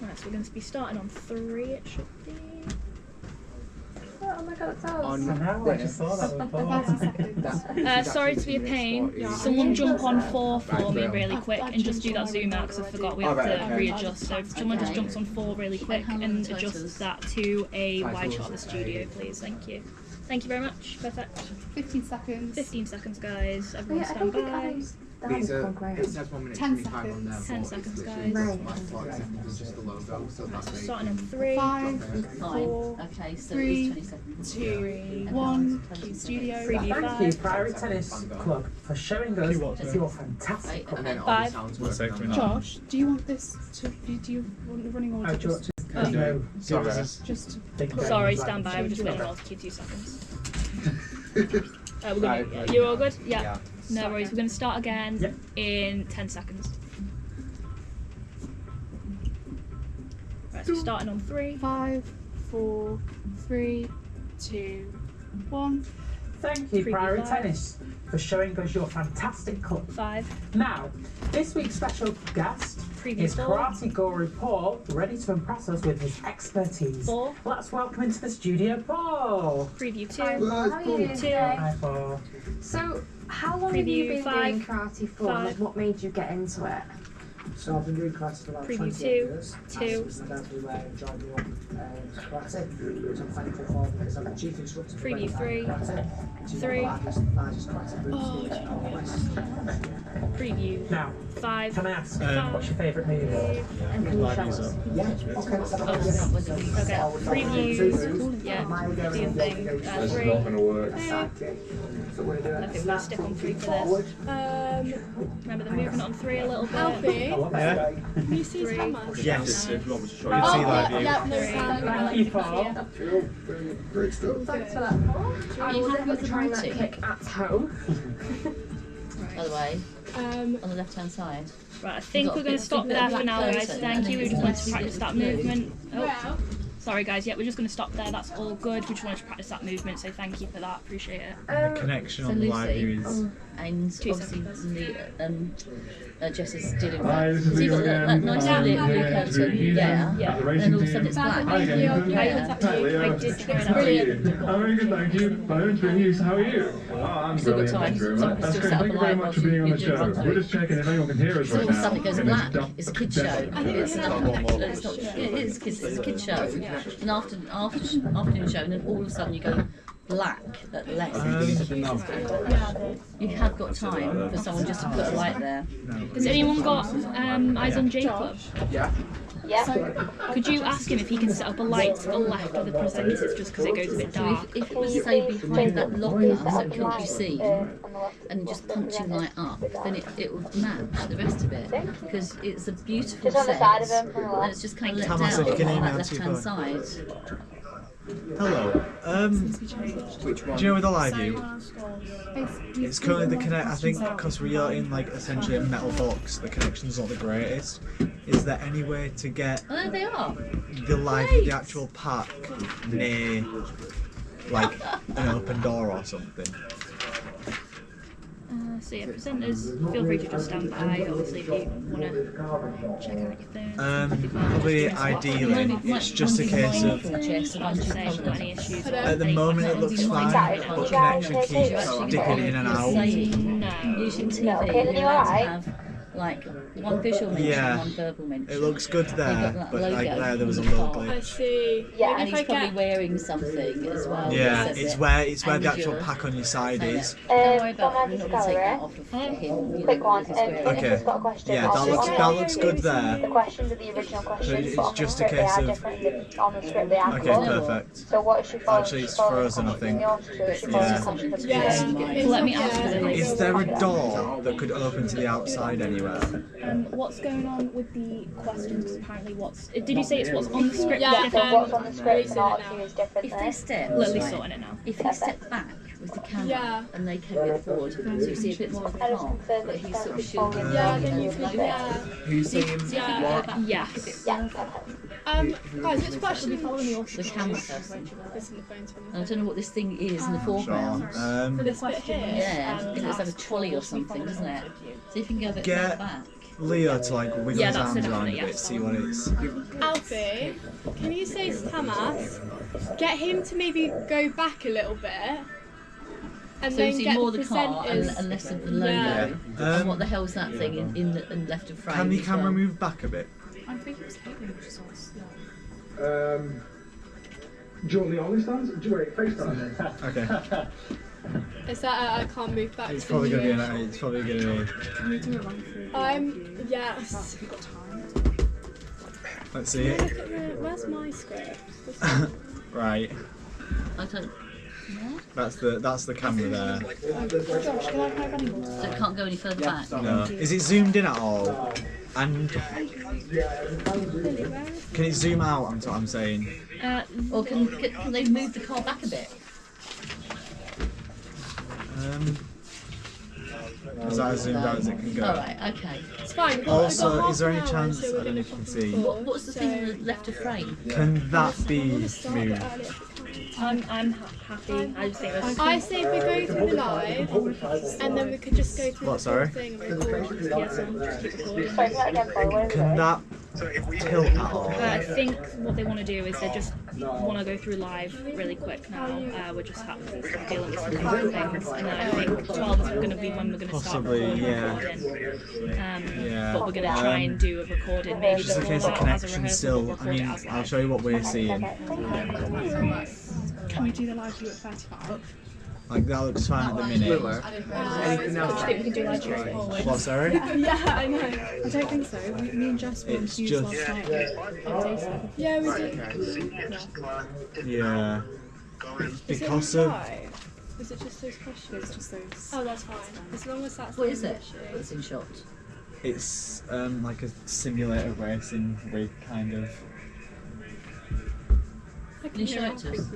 Right, so we're going to be starting on 3, it should be. Oh my god, it's ours. I know, I just saw that before. Sorry to be a pain. Someone jump on 4 for me really quick and just do that zoom out because I forgot we have to readjust. So if someone just jumps on 4 really quick and adjusts that to a wide shot of the studio, please. Thank you. Thank you very much. Perfect. 15 seconds. 15 seconds, guys. Everyone Yeah, I don't stand think by. These are, it says 1 minute 10 25 on there. 10 seconds, guys. Last 40 seconds is just the logo, so that's the. Starting on 3, 5, 4, Okay, so 3, it's 20 seconds. 2, 1. Studio. Preview Thank 5. you, Priory Tennis Club, for showing us your fantastic And then all Five. the sounds One work second. on that. Josh, do you want this to be, do you want the running order? Oh, do you want Just, to no, Sorry. just Sorry, stand by. We're just waiting on all 2 seconds. We're gonna, you're all good? Yeah. No worries. We're going to start again in 10 seconds. Right, so starting on 3. 5, 4, 3, 2, 1. Thank you, Preview Priory 5. Tennis, for showing us your fantastic club. 5. Now, this week's special guest Preview is 4. Karate Guru Paul, ready to impress us with his expertise. 4. Let's welcome into the studio, Paul. Preview 2. How are you doing 2. today? Hi, Paul. So, how long have you Preview been 5. doing karate for? Like, what made you get into it? So I've been doing karate for about Preview 28 2, years. 2. My dad who joined me on karate, which I'm thankful for because I'm a chief instructor for Preview 3. karate, which is 3. the largest karate group school in the West. Preview Now, 5. can I ask, what's your favourite movie? Libraries up. Yeah, okay, let's have a look. Okay. Previews. Yeah. Do your thing. 3. So we're I doing think we're going to stick on 3 for this. Remember the movement on 3 a little bit. Alfie, Yeah. can you see his hammer? Yes. If you want me to show you. You can see live view. Yeah, no, Thank you, Paul. Great stuff. Thanks for that, Paul. I you will happy with definitely the try that writing? kick at home. By the way, Um, on the left hand side. Right, I think we're going to stop there for now, guys. Thank you. We just wanted to practice that movement. Oh, sorry, guys. Yeah, we're just going to stop there. That's all good. We just wanted to practice that movement, so thank you for that. Appreciate it. The connection So on the live view Lucy, is. and 2 obviously Jess is dealing with Hi, that. this So is you've got Leo that again. nice I'm blue here curtain, to use yeah, at the and racing then all of a sudden it's team. black. Hi again. Yeah. Hi, Leo. I did try and I'm very good, thank you. My name's Bernice. How are you? Oh, I'm Still got brilliant, time. thank you very Someone much. can That's still great. set up Thank a you very live much while for being on the you're doing show. front We're just checking if anyone can hear us So right all of a now. sudden it goes And black. it's It's a kid show. definitely- It's not, it is, 'cause it's a kid show. And after afternoon show, and then all of a sudden you go black at left. You have got time for someone just to put a light there. Has anyone got eyes on Jacob? Yeah. So, could you ask him if he can set up a light to the left of the presenters just because it goes a bit dark? If it was, say, behind that locker so it can't be seen, and just punching light up, then it would match the rest of it. Because it's a beautiful Just on the set, side of him, and it's just kind of let Thomas, down if you can on email that to left-hand your side. Hello. Which one? Do you know with the live view? It's currently the connect. I think because we are in like essentially a metal box, the connection's not the greatest. Is there any way to get Oh, there they are. the live, the actual pack near like an open door or something? So yeah, presenters, feel free to just stand by. Obviously, if you want to check out your phone. Probably ideally, it's just a case of got any issues. at the moment it looks fine, but connection keeps dipping in and out. Using TV, you're allowed to have like one visual mention and one verbal mention. It looks good You've there, got that but like logo there was a on the little top. I glitch. see. Yeah, Maybe and if he's I probably get wearing something as well. Yeah, that says it's it. where And the actual you're pack on your side saying is. it. Don't worry about it. We're not going to take that off of him. You Quick know, one. because he's wearing Okay. I've got a question. Yeah, that looks good there. The questions are the original questions, it's but on the just a script they case are of- different. On the script they are Okay, closed. perfect. So what is she following? Actually, it's She's following frozen, I the think. questions in yours, so she follows the questions of the Yeah. Let me ask her. Is there a door that could open to the outside anywhere? What's going on with the questions? Because apparently, did you say it's what's on the script? Yeah, So what's on the script and not is different If there. they step, Lily's right, sorting it now. if he stepped back with the camera Yeah. and they carry it forward, so you see a bit more of the I just car, confirmed but that he's she's sort of following shooting the Yeah, the then you logo. could, yeah. Who's saying Yeah. what? Yes. Yeah, perfect. Guys, which question are you following your The camera person. Listen to the phone to me. And I don't know what this thing is in the foreground. For this bit here. Yeah, it looks like a trolley or something, doesn't it? See if you can go a bit Get- further back. Leo to like wiggle Yeah, his that's arms it, around a yeah. bit, see what it's. Alfie, can you say to Thomas, get him to maybe go back a little bit, and So then you see get more the the car presenters. and less of the logo. Yeah. And what the hell's that thing in left of frame? Can the as camera well? move back a bit? I think it was Caitlin who just asked. Do you want the OnlyFans? Do you want FaceTime? Okay. Is that I can't move back? It's to probably the gonna be new- an. It's probably gonna be. Can we do a run through? Yes. We've got time. Let's see it. Look at where's my script? Right. I don't. Yeah? That's the camera there. Josh, can I have any more? So it can't go any further back. No. Is it zoomed in at all? And can it zoom out? I'm saying. Or can they move the car back a bit? Is that as zoomed out as it can go? Alright, okay. It's fine. we've got Also, half is there an any hour chance? until we're I don't know gonna if you can fucking see. record, What's the thing left of frame? Can that be moved? I'm happy. I just think that's. I say if we go through the live, and then we could just go through What, the sorry? whole thing and record. Yes, I'll just keep recording. Sorry, say that again, sorry, what is Can it? that tilt at all? I think what they want to do is they just want to go through live really quick now. We're just dealing with some different things, and then I think 12 is going to be when we're going to start Possibly, recording. yeah. But we're going to try and do a recording maybe Just in before case the that as a connection rehearsal. still. We'll I record it mean, as I'll live. show you what we're seeing. Can we do the live view at 35? Like that looks fine at the minute. Anything else? I think we can do live view at 40. What, sorry? Yeah, I know. I don't think so. Me and Jess were It's confused just- last night. Yeah, we did. Yeah. Is it Because of. right? Is it just those questions? It's just those. Oh, that's fine. As long as that's What not is an it? issue. It's in shot. It's like a simulator racing rig kind of. Can you show it to us?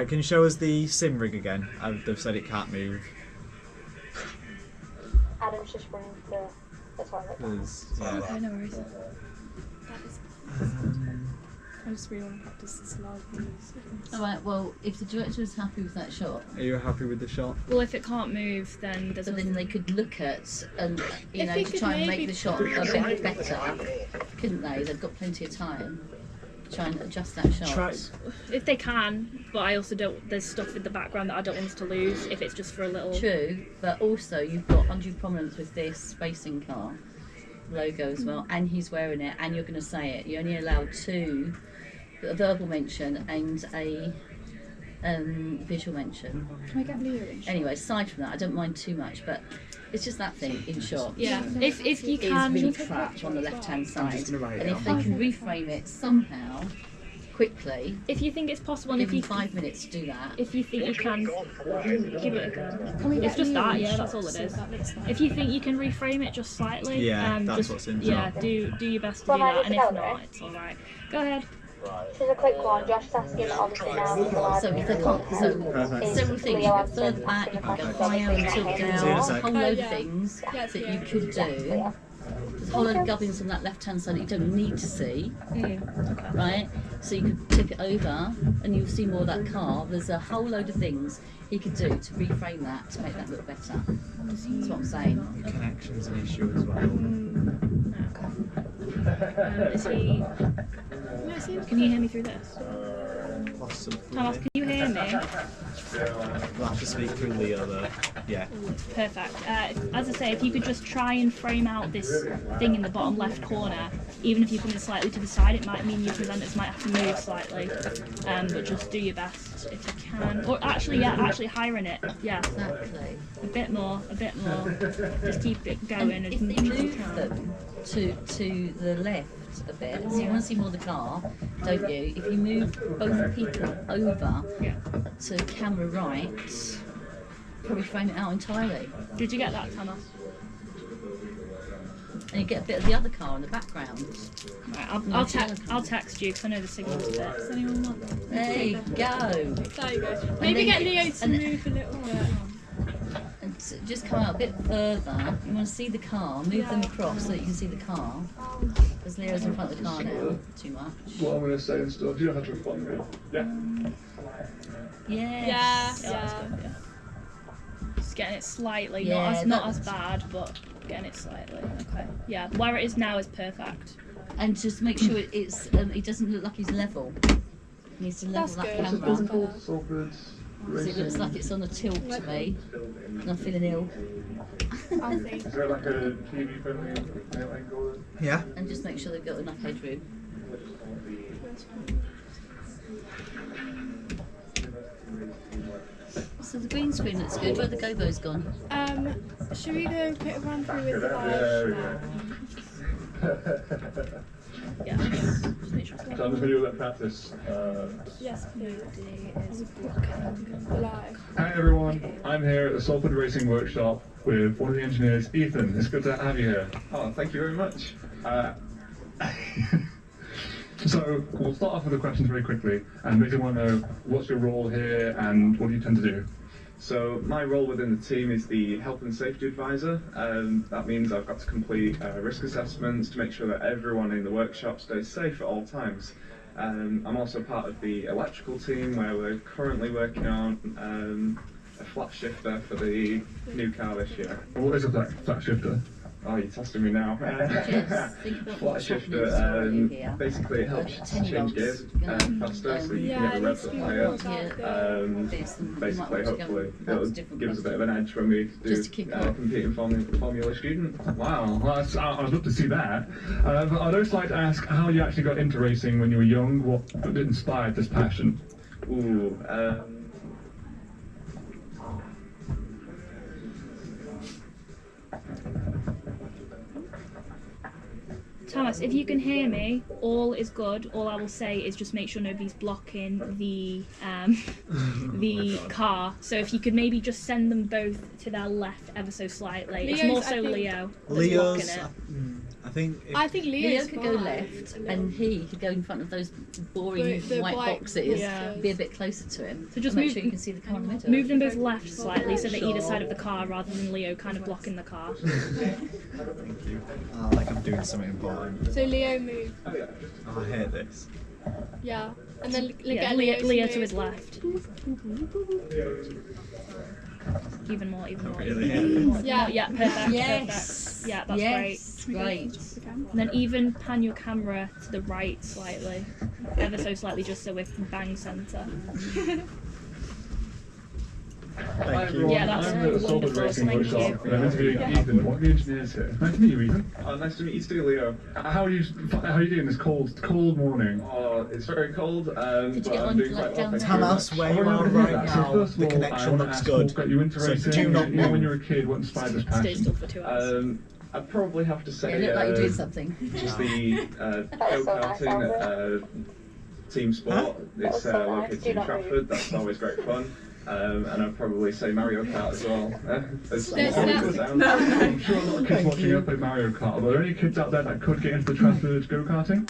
Can you show us the sim rig again? They've said it can't move. Adam's just running to the toilet. 'Cause, yeah. Okay, no worries. I just really want to practice this live views. Alright, well, if the director is happy with that shot, Are you happy with the shot? Well, if it can't move, then there's so then they could look at and you If know we to could try and maybe- make the shot a bit better, couldn't they? They've got plenty of time. Try and adjust that shot. Try. if they can, but I also don't. There's stuff in the background that I don't want us to lose. If it's just for a little. True, but also you've got undue prominence with this racing car logo as well, and he's wearing it, and you're going to say it. You're only allowed 2, a verbal mention and a visual mention. Can I get Leo in? Anyway, aside from that, I don't mind too much, but it's just that thing in short. Yeah, if you can, is really crap on the left-hand side, just gonna write it and if down. they can reframe it somehow, quickly, if you think it's possible, and give if you them 5 minutes to do that. if you think you can, give it a go. It's just that, yeah, that's all it is. If you think you can reframe it just slightly, Yeah, that's just, what's in yeah, shot. do your best to do that, and if not, it's all right. Go ahead. This is a quick one. Josh is asking, obviously now he's allowed So if they can't, so several things. You go further back, you can go higher and tilt down, a whole load of things that you could do. There's a whole load of gubbins on that left-hand side that you don't need to see, right? So you could tip it over and you'll see more of that car. There's a whole load of things he could do to reframe that, to make that look better. That's what I'm saying. The connection's an issue as well. Is he? Can you hear me through this? Possibly. Thomas, can you hear me? We'll have to speak through the other. Yeah. Perfect. As I say, if you could just try and frame out this thing in the bottom left corner, even if you come in slightly to the side, it might mean your presenters might have to move slightly. But just do your best if you can. Or actually higher in it. Yeah. Exactly. A bit more. Just keep it going And as if much they as you move can. them to the left a bit, so you want to see more of the car, don't you? If you move both people over to camera right, probably frame it out entirely. Did you get that, Thomas? And you get a bit of the other car in the background. Right, I'll text you because I know the signal's a bit. Does anyone want? There you go. There you go. Maybe get Leo to move a little bit. And just come out a bit further. You want to see the car, move them across so that you can see the car. Because Leo's in front of the car now, too much. What I'm going to say and stuff, you don't have to respond to me. Yeah? Yes. Yeah. Just getting it slightly, Yeah, not as bad, but getting it slightly. Okay. Yeah, where it is now is perfect. And just make sure it's it doesn't look like he's level. He needs to level that camera. Because it looks like it's on a tilt to me. And I'm feeling ill. I think. Is there like a TV friendly angle? Yeah. And just make sure they've got enough headroom. So the green screen looks good. Where the gobo's gone? Should we do a quick run through with the Yeah. So on the video that practice. Yes, please. Hi everyone, I'm here at the Salford Racing Workshop with one of the engineers, Ethan. It's good to have you here. Oh, thank you very much. So we'll start off with the questions very quickly, and basically want to know what's your role here and what do you tend to do? So my role within the team is the health and safety advisor. That means I've got to complete risk assessments to make sure that everyone in the workshop stays safe at all times. I'm also part of the electrical team where we're currently working on a flat shifter for the new car this year. What is a flat shifter? Oh, you're testing me now. Flat shifter, basically it helps change gears faster so you can get the revs up higher. Basically, hopefully, it'll give us a bit of an edge when we do compete in Formula Student. Wow, well, I'd love to see that. But I'd also like to ask how you actually got into racing when you were young, what inspired this passion? Ooh, Thomas, if you can hear me, all is good. All I will say is just make sure nobody's blocking the the car. So if you could maybe just send them both to their left ever so slightly. It's more so Leo that's blocking it. I think Leo could go left, and he could go in front of those boring white boxes. Be a bit closer to him. So just make move, sure you can see the car in the middle. move them both left slightly, so they're either side of the car, rather than Leo kind of blocking the car. Thank you. Like I'm doing something important. So Leo move. Oh, I hate this. Yeah. And then Yeah, get Leo to to his left. Even more. Really? Yeah. Perfect. Yes. Perfect. Yeah, that's Great. And then even pan your camera to the right slightly, ever so slightly, just so we're bang centre. Thank you. Yeah, that's I'm the Salford wonderful, Racing thank Workshop, you. and I'm interviewing Ethan, one of the engineers here. Nice to meet you, Ethan. Nice to meet you too, Leo. How are you doing this cold morning? Oh, it's very cold, but I'm get doing on quite down well. Tell us where you are right now. The connection looks good. Got you into So racing. do not When you move. were a kid, what inspired this Stay passion? still for 2 hours. I'd probably have to Yeah, say you look like you're doing something. just the go-karting team sport. It's located in Trafford. That's always great fun. And I'd probably say Mario Kart as well. I'm sure a lot of kids watching up at Mario Kart. Are there any kids out there that could get into the Trafford go-karting?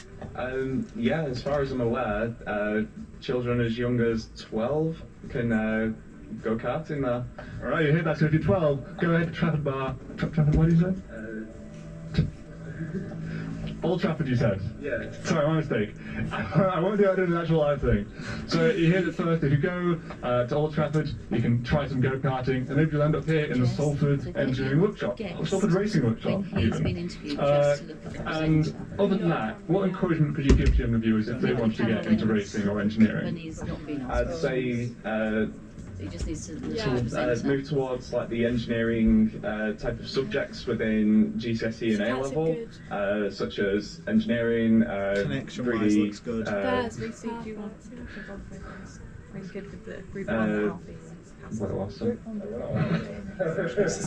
Yeah, as far as I'm aware, children as young as 12 can go karting there. Alright, you hear that? So if you're 12, go ahead to Trafford Bar. Trafford, what did you say? Old Trafford, you said? Yeah. Sorry, my mistake. I won't do an actual live thing. So you hear it first. If you go to Old Trafford, you can try some go-karting, and maybe you'll end up here in the Salford Engineering Workshop, or Salford Racing Workshop, even. And other than that, what encouragement could you give to younger viewers if they want to get into racing or engineering? I'd say He just needs to move towards like the engineering type of subjects within GCSE and A level, such as engineering, 3D. Looks good. What else?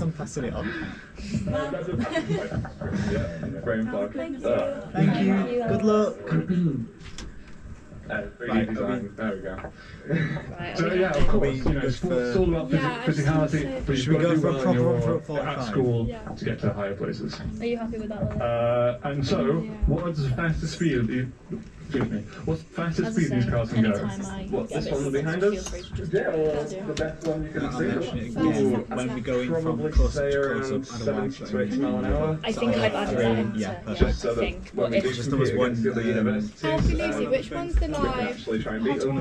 I'm passing it on. Brain fog. Thank you. Good luck. 3D design. There we go. So yeah, of course, you know, it's all about physicality, but Should we you've go got to do for a well proper when one for you're a 45? at school to get to higher places. Are you happy with that? And so, what is the fastest speed? Excuse me. What's the fastest speed these cars can go? What, this one behind us? Yeah, or the best one you can see? When we're going from Probably close say to around close up, 70 to 80 mile an hour. I think I've added that into yeah, perfect. Just so I that think. when we do Just there was compete one, against the other universities, Alfie Lucy, which one's the we can live? actually try and beat them.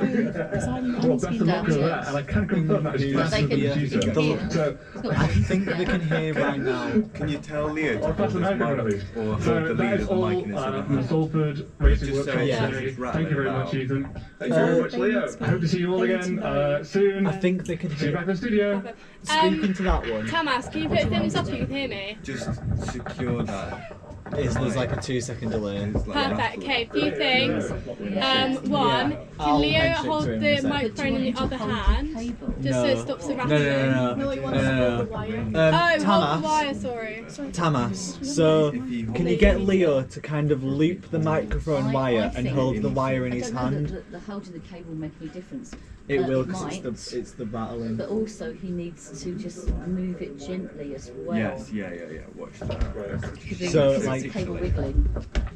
Well, best of luck with that, and I can confirm that it's faster than the computer. So, I think they can hear right now. Can you tell Leo or to faster hold than I his can at mic least. or hold So the that lead is of the all mic in his from the Salford Racing Just Workshop so today. it's Thank you very much, rattling Ethan. Thank you very much, Leo. I hope to see you all again soon. I think they can See you hear. back in the studio. Speak into that one. Tamas, can you put a thumbs up if you can hear me? Just secure that. There's like a 2-second delay. Perfect. Okay, few things. One, Yeah, can I'll Leo mention it hold to him in the a sec. microphone in the other hand, just so it stops the rattling? No. Oh, hold the wire, sorry. Tamas, so can you get Leo to kind of loop the microphone wire and hold the wire in his hand? The holding the cable will make any difference. It will, might, because it's the battling. But also he needs to just move it gently as well. Yes, yeah. Watch that. Because So, it's like- cable wiggling.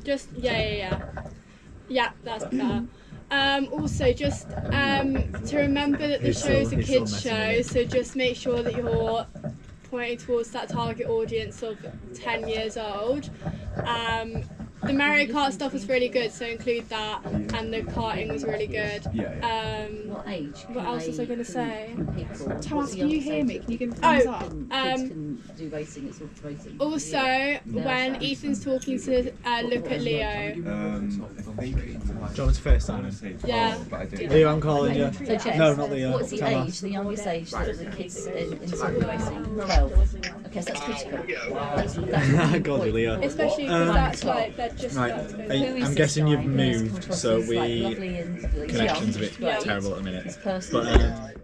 Just, yeah. Yeah, that's better. Also, just to remember that the He's show is a still kids messing show, with it. so just make sure that you're pointing towards that target audience of 10 years old. The Mario Kart stuff was really good, so include that, and the karting was really good. What age? What else was I going to say? Thomas, can you hear me? Can you give me a thumbs up? Kids can do racing, it's all racing. Also, when Ethan's talking to look at Leo. I think Do you want me to FaceTime him? Yeah. Leo, I'm calling you. So Jess, No, not Leo. what's the Tamas. age, the youngest age that the kids in Salford racing? 12. Okay, so that's critical. That's God, Leo. Especially because that's like, they're just Right, about to go. I'm guessing you've moved, so Like lovely we and connection's a bit Yeah. terrible at the minute. It's But personal.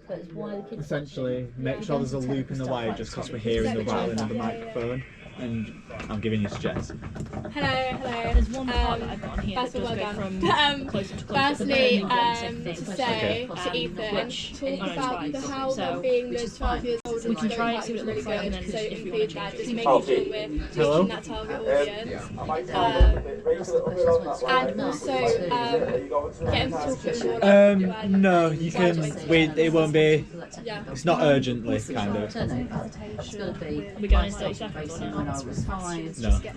But it's why the kids essentially, make sure there's a loop in the wire just because we're hearing the rattling of the microphone. And I'm giving you to Jess. Hello. There's one part that I've got on here that That's does well go done. from closer to closer. Firstly, to say to Ethan, talk about the how them being the 12 years old we can and try going it, see what it really looks like, and good. then So if we include want that, to just change making it. sure we're Hello? reaching that target audience. And also, get them talking more. No, you can. It won't be. Yeah. It's not urgently, kind of. It's got to be. We're going I to started 30 seconds racing when I was 5. No. I did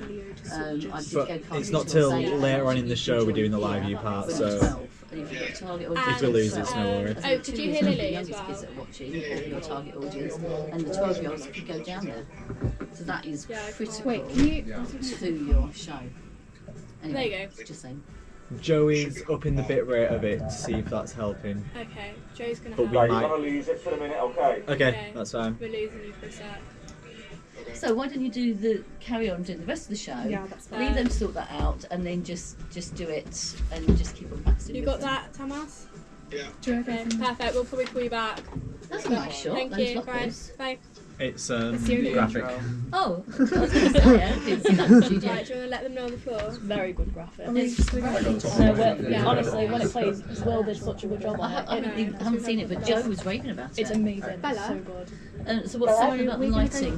But go it's karting not till till I was 8. later on in the show we're doing the live view part, When I was so 12. And if you've got a target audience, if we lose, it's no worries. I think did you 2 hear years old, Lily the as youngest well? kids that are watching, or your target audience, and the 12-year-olds could go down there. So that is critical Wait, can you? to your show. Anyway, There you go. Just saying. Joey's upping the bit rate of it to see if that's helping. Okay, Joe's gonna But help. we Right, might. you're gonna lose it for a minute, okay? Okay, that's fine. We're losing you for a sec. So why don't you carry on doing the rest of the show? Yeah, that's fine. Leave them to sort that out, and then just do it and just keep on practicing. You with got them. that, Tamas? Yeah. Okay, perfect. We'll probably call you back. That's a nice shot. Thank Those you. Right, lockers. bye. It's That's the only graphic. Oh, I was going to say, I didn't see that in the studio. Right, do you want to let them know on the floor? Very good graphic. It's great. No, honestly, when it plays, Will did such a good job on it. I haven't seen it, but Joe was raving about it. It's amazing. Bella? It's so good. So what's happening about the lighting?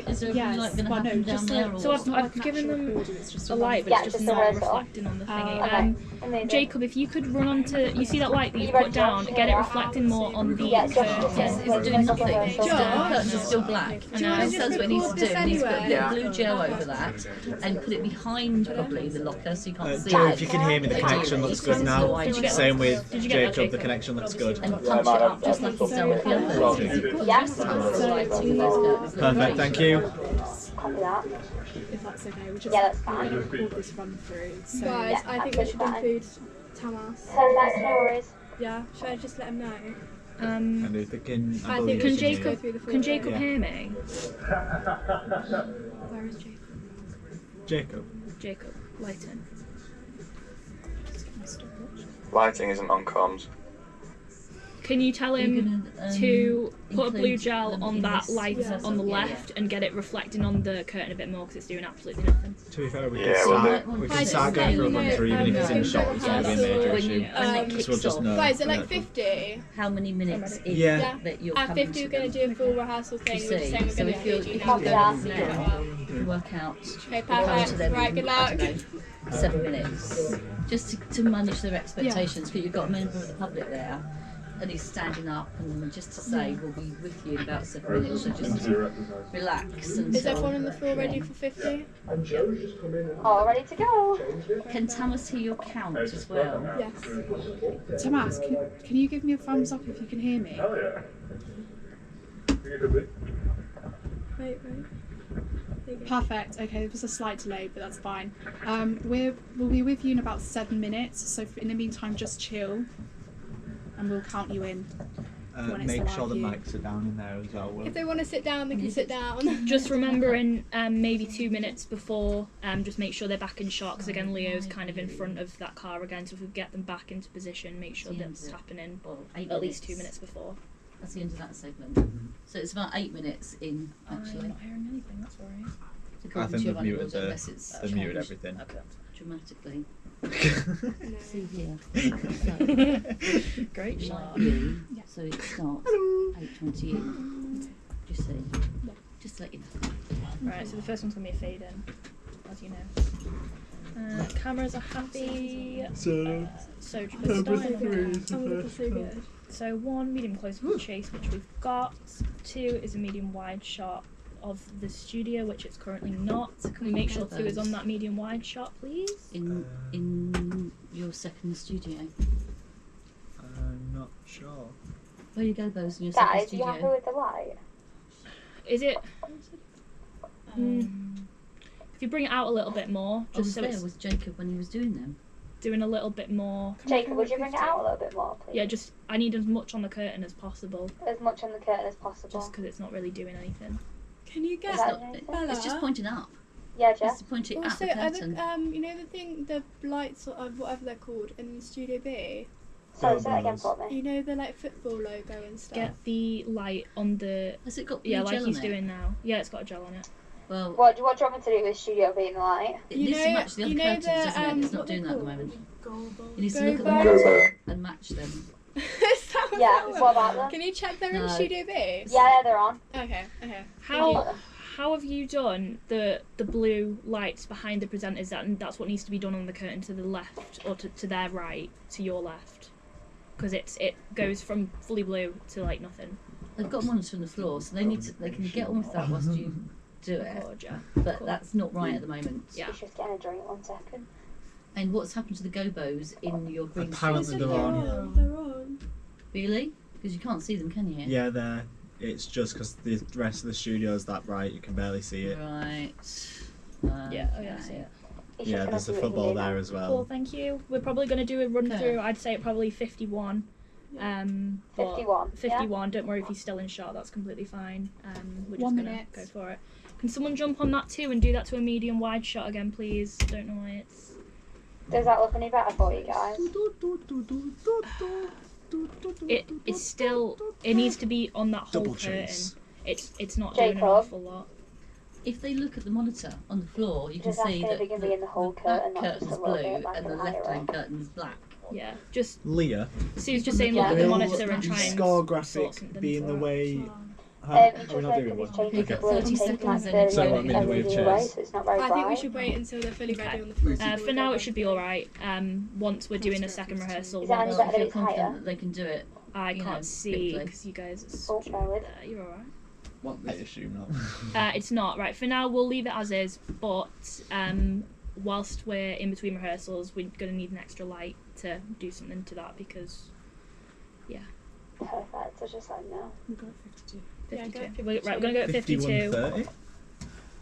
Is there a light going to happen down there? Or So I've given them a light, but it's just not reflecting on the thingy. Jacob, if you could run onto, you see that light that you put down, get it reflecting more on the curtains. Yes, it's doing nothing. The curtains are still black. Do you want to just That's what he needs to do. record He needs to put a this bit of anyway? blue gel over that and put it behind probably the locker so you can't see Joe, it. if you can hear me, the connection looks good now. Same with Jacob, the connection looks good. And punch it up just like he's done with the others. Perfect, thank you. Copy that. If that's okay, we'll just that's fine. record this run through. So Yeah, guys, I think we should fine. include Tamas. Perfect, no worries. Yeah, should I just let him know? And if they can, I believe think it's in Jacob, here. can Jacob Yeah. hear me? Where is Jacob? Jacob. Jacob, lighten. Lighting isn't on comms. Can you tell him to put a blue include gel them on in that this? light Yeah. on the Yeah, left and get it reflecting on the curtain a bit more because it's doing absolutely nothing? To be fair, we Yeah, can we'll start, do. we Guys, can start just going for a let run you through, even if it's in know, shot, it's going to be a major when issue. it So we'll kicks just off. know. Guys, is it like 50? How many minutes in Yeah. that you're At coming 50, to we're going to them? do a full rehearsal thing. You We're just see, saying we're so going if to you're do if now. you go from now, you work out Okay, come to perfect. them Right, in, good I luck. don't know, 7 minutes, just to manage their expectations. But you've got a member of the public there, and he's standing up, and just to say we'll be with you in about 7 minutes. So just relax until. Is everyone on the floor ready for 50? All ready to go. Can Thomas hear your count as well? Yes. Tamas, can you give me a thumbs up if you can hear me? Oh yeah. Wait. There you go. Perfect. Okay, there was a slight delay, but that's fine. We'll be with you in about 7 minutes. So in the meantime, just chill, and we'll count you in. when it's Make the sure the live mics are down in there as well. Will. If they want to sit down, they can sit down. Just remembering maybe 2 minutes before, just make sure they're back in shot because again Leo's kind of in front of that car again, so if we get them back into position, make sure that's happening at least 2 minutes before. That's the end of that segment. So it's about 8 minutes in, actually. I'm not hearing anything, that's worrying. I think they've muted they've muted everything. Dramatically. See here. Great Like shot. you, so it starts 8:20. Just see. Just to let you know. Right, so the first one's going to be a fade in, as you know. Cameras are happy. So just number starting 3 on is the that. first one. So 1 medium close up chase, which we've got. 2 is a medium wide shot of the studio, which it's currently not. Can we make sure 2 is on that medium wide shot, please? In your second studio. I'm not sure. Where you go, those in your second Guys, you studio? happy with the light? Is it? If you bring it out a little bit more, I was just so there it's with Jacob when he was doing them. doing a little bit more. Jacob, would you bring it out a little bit more, please? Yeah, just I need as much on the curtain as possible. As much on the curtain as possible. Just because it's not really doing anything. Can you get Is that Bella? anything? It's just pointing up. Yeah, It's Jess. pointing at Also, the are curtain. you know the thing, the lights or whatever they're called in Studio B? Sorry, say that again for me. You know the like football logo and stuff. Get the light on the. Has it got Yeah, blue like gel he's on it? doing now. Yeah, it's got a gel on it. Well, What do you want me to do with Studio B in the light? it needs to match the other you know curtains, the, doesn't it? It's not what doing they're that at the called? moment. Go You need to Go look at the Go. curtains and match them. Yeah, what about them? Can you check they're in No. Studio B? Yeah, they're on. Okay. How have you done the blue lights behind the presenters? That's what needs to be done on the curtain to the left or to their right, to your left, because it goes from fully blue to like nothing. They've got monitor on the floor, so they can get on with that whilst you do it. But that's not right at the moment. Yeah. She's just getting a drink, 1 second. And what's happened to the gobos in your green Apparently screen they're studio? on. They're on. Really? Because you can't see them, can you? Yeah, they're. It's just because the rest of the studio is that bright, you can barely see it. Right. Yeah, I see it. Yeah, there's the football there as well. Cool, thank you. We're probably going to do a run through. I'd say probably 51. 51. 51. Don't worry if he's still in shot. That's completely fine. We're just 1 gonna minute. go for it. Can someone jump on that too and do that to a medium wide shot again, please? Don't know why it's. Does that look any better for you guys? It's still. It needs to be on that whole Double curtain. chase. It's not doing an Jacob? awful lot. If they look at the monitor on the floor, you can Does that see feel that they can be in the whole curtain, back not just curtain's a little blue bit like and the an left-hand iron? curtain's black. Yeah, just Leah. Sue's just saying look at the monitor and try and score sort graphic something being the for way. It's We're not doing one. just like You've got blue 30 pink, seconds like in it. So what I mean, the way of LED way, chairs. so it's not very I think we bright. should wait until they're fully ready on the floor. For now, it should be all right. Once we're doing a second rehearsal, Is that any once better If if you're it's confident higher? that they can do it, I you know, can't see quickly. because you guys. Oh, bear with. You're all right. What they assume not. It's not right. For now, we'll leave it as is. But whilst we're in between rehearsals, we're gonna need an extra light to do something to that because, yeah. Perfect, so just let me know. We'll go at 52. 52. Right, we're gonna go at 52. 51:30.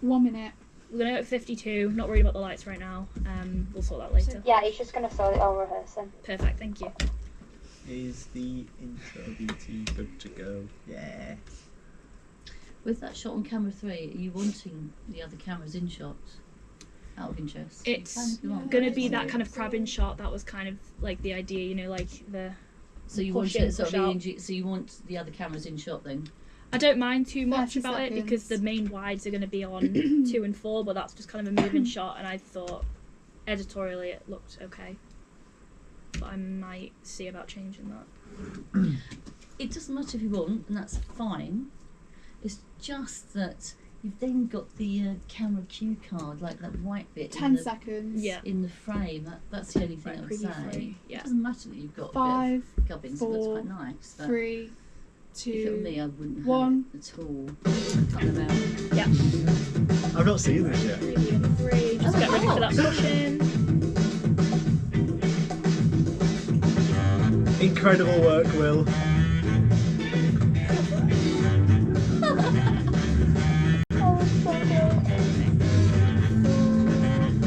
1 minute. We're gonna go at 52. Not worried about the lights right now. We'll sort that later. Yeah, he's just going to sort it all rehearsing. Perfect. Thank you. Is the intro BT good to go? Yeah. with that shot on camera 3, are you wanting the other cameras in shots? Out of interest. It's gonna be that kind of crabbing shot. That was kind of like the idea, you know, like the. So you want it sort of so you want the other cameras in shot then? I don't mind too much 30 about it seconds. because the main wides are going to be on 2 and 4, but that's just kind of a moving shot, and I thought editorially it looked okay. But I might see about changing that. It doesn't matter if you want, and that's fine. It's just that you've then got the camera cue card, like that white bit. 10 seconds. Yeah. In the frame. That's the only thing I would preview say. free, yeah. It doesn't matter that you've got 5, a bit of gubbins. It looks 4, quite nice. But 3, 2, if it were me, I wouldn't 1. have it at all. Cut them out. Yeah. I've not seen this yet. 3, just get ready for that push-in. Incredible work, Will.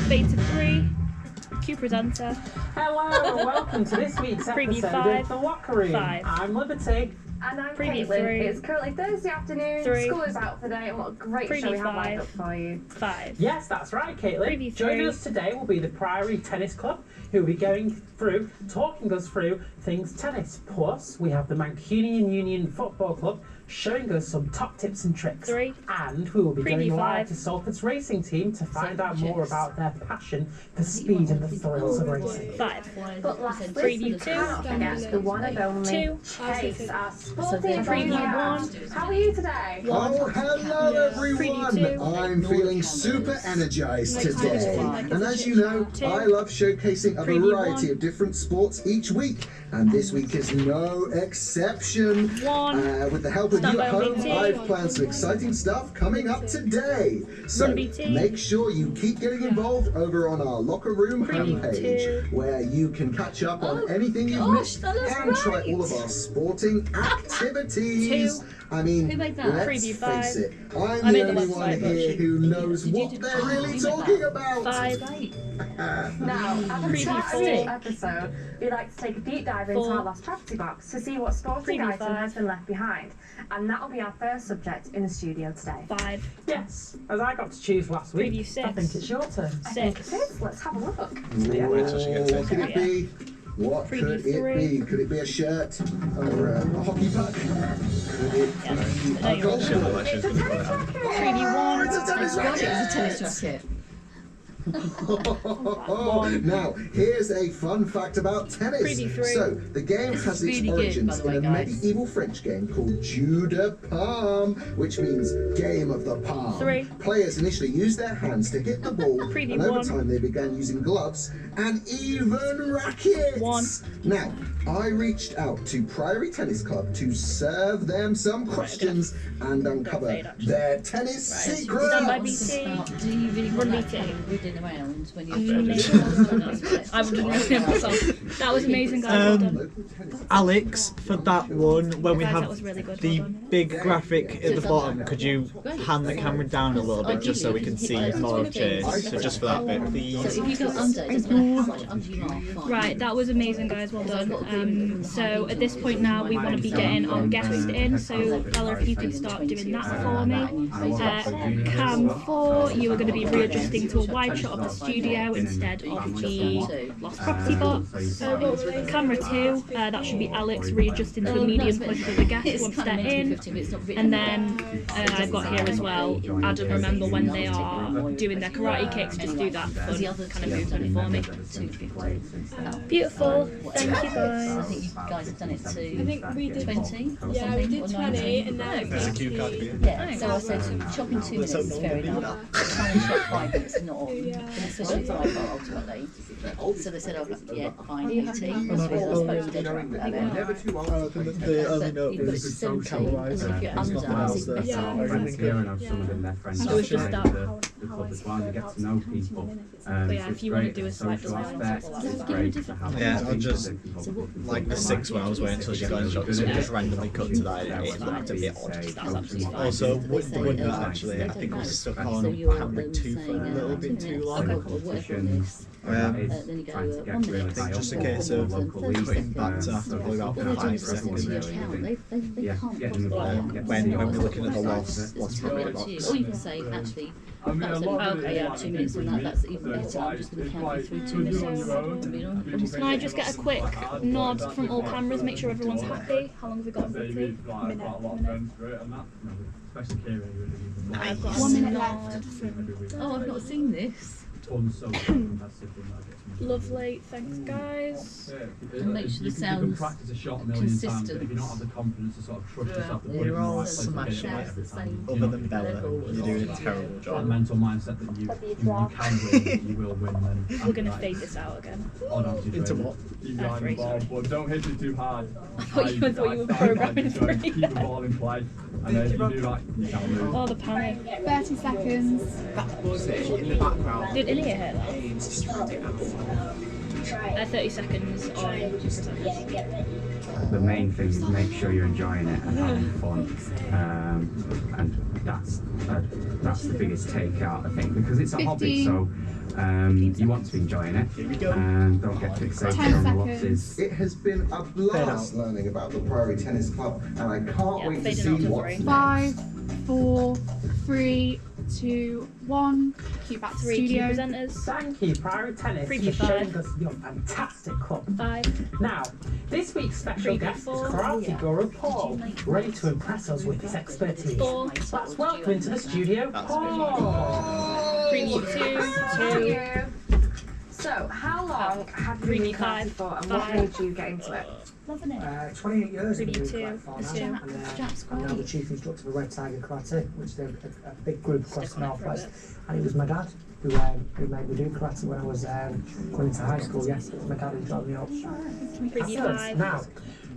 Fade to 3. Cue presenter. Hello and welcome to this week's Preview episode 5. of The Locker Room. 5. I'm Liberty. And I'm Preview Caitlin. 3. It's currently Thursday afternoon. 3. School is out for the day, and what a great Preview show we have 5. lined up for you. 5. Yes, that's right, Caitlin. Preview 3. Joining us today will be the Priory Tennis Club, who will be talking us through things tennis. Plus, we have the Mancunian Union Football Club showing us some top tips and tricks. 3. And we will be Preview going live 5. to Salford's racing team to find out more chicks. about their passion for speed and the thrills of racing. 5. But lastly, Preview we 2. cannot forget the one and only 2. Chase, our So sporty they're Preview enthusiast. 1. How are you today? Oh, hello everyone! Preview 2. I'm feeling super energized today. Like And as you know, Two. I love showcasing a Preview variety 1. of different sports each week. And this week is no exception. 1. With the help of Stand you by at on home, BT. I've planned some exciting stuff coming up today. So Run BT. make sure you keep getting involved over on our Locker Room Preview homepage, 2. where you can catch up on Oh, anything you've gosh, missed that looks and try right. all of our sporting activities. 2. I mean, Who made that? let's Preview face 5. it, I I'm made the the only one website, but here she- who knows Did you what do- they're oh, really you made talking that. about. 5. Now, at the Preview start of 4. each episode, we like to take a deep dive into 4. our lost property box to see what sporting Preview item 5. has been left behind. And that'll be our first subject in the studio today. 5. Yes, as I got to choose last week, Preview I 6. think it's your turn. I think 6. it is. Let's have a look. What could it be? What Preview could it 3. be? Could it be a shirt or a hockey puck? Could it Yeah, be no, a you're golf She'll look ball? like she's going to put it out. Preview 1. It's a tennis It was a racket! tennis racket. Now, here's a fun fact about tennis. Preview 3. So, the game has its really good, origins by the way, in a guys. medieval French game called Jeu de Palme, which means game of the palm. 3. Players initially used their hands to hit the ball, Preview and over 1. time they began using gloves and even rackets. 1. Now, I reached out to Priory Tennis Club to serve them some questions and uncover fade, actually. their tennis Stand by secrets. BT. Do you really want Run that BT. camera? We did spin around when you're I would have known myself. That was amazing, guys. Well done. Alex, for that one, when we Guys, that have was really good. the Well done. big graphic at the bottom, could you hand the camera down a little bit just so we can see more of Chase? So just for that bit, please. So if you go under, it doesn't matter how much under you are. Fine. Right, that was amazing, guys. Well done. So at this point now, we want to be getting our guest in. So Bella, if you could start doing that for me. Cam 4, you are going to be readjusting to a wide shot of the studio instead of the Lost Property box. Camera 2, that should be Alex readjusting to a medium close of the guest once they're in. And then I've got here as well, Adam, remember when they are doing their karate kicks, just do that fun kind of movement for me. Beautiful. Thank you, guys. I think you guys have done it too. I think we did 20 or yeah, we something, did or 20 19. and now There's a cue card for you. Yeah, so I said chop in 2 minutes is fair enough. Trying to chop 5 minutes is not on. Especially if I got ultimately. So they said, oh, yeah, fine, 80. That's what I suppose they did. The only note You've got it is 70, camera-wise, and if you're there's nothing under, else it's there. better. So it's just that. The club as well, you get to know people. But yeah, if you want to do a slight Yeah, I'll just, like the 6 when I was waiting until she got in shot, so we just randomly cut to that, it looked a bit odd. Also, the one that actually, I think was stuck on camera 2 for a little bit too long. I think just a case of cutting back to after probably about 5 seconds. When we're looking at the lost property box. Or you can say, actually, that's okay, yeah, 2 minutes and that's even better. I'm just going to count you through 2 minutes. Can I just get a quick nod from all cameras, make sure everyone's happy? How long have we got? Minute. I've got 1 minute left. Oh, I've not seen this. Lovely, thanks guys. And make sure the sound's consistent. You're all smashing it. Other than Bella, you're doing a terrible job. Mental mindset that you can win, you will win. We're going to fade this out again. Into what? You got the ball, but don't hit it too hard. I thought you were programming for me. Keep the ball in play, and then if you do that, you can lose. Oh, the panic. 30 seconds. In the background. Did Ilia hear that? 30 seconds on. The main thing is make sure you're enjoying it and having fun, and that's the biggest takeout, I think, because it's a hobby. So you want to be enjoying it, and don't get fixated on the losses. It has been a blast learning about the Priory Tennis Club, and I can't wait to see what's 5, 4, 3, 2, 1. Cue back to studio. Presenters. Thank you, Priory Tennis, for showing us your fantastic club. 5. Now, this week's special guest is Karate Guru Paul, ready to impress us with his expertise. 4. Let's welcome into the studio, Paul. 3, 2, 2. So, how long have you been karate for, and what made you get into it? 28 years ago, Two. I'm now the chief instructor for Red Tiger Karate, which is a big group across the Northwest. And it was my dad who made me do karate when I was going into high school. Yes, it was my dad who taught me up. Preview 5. Now,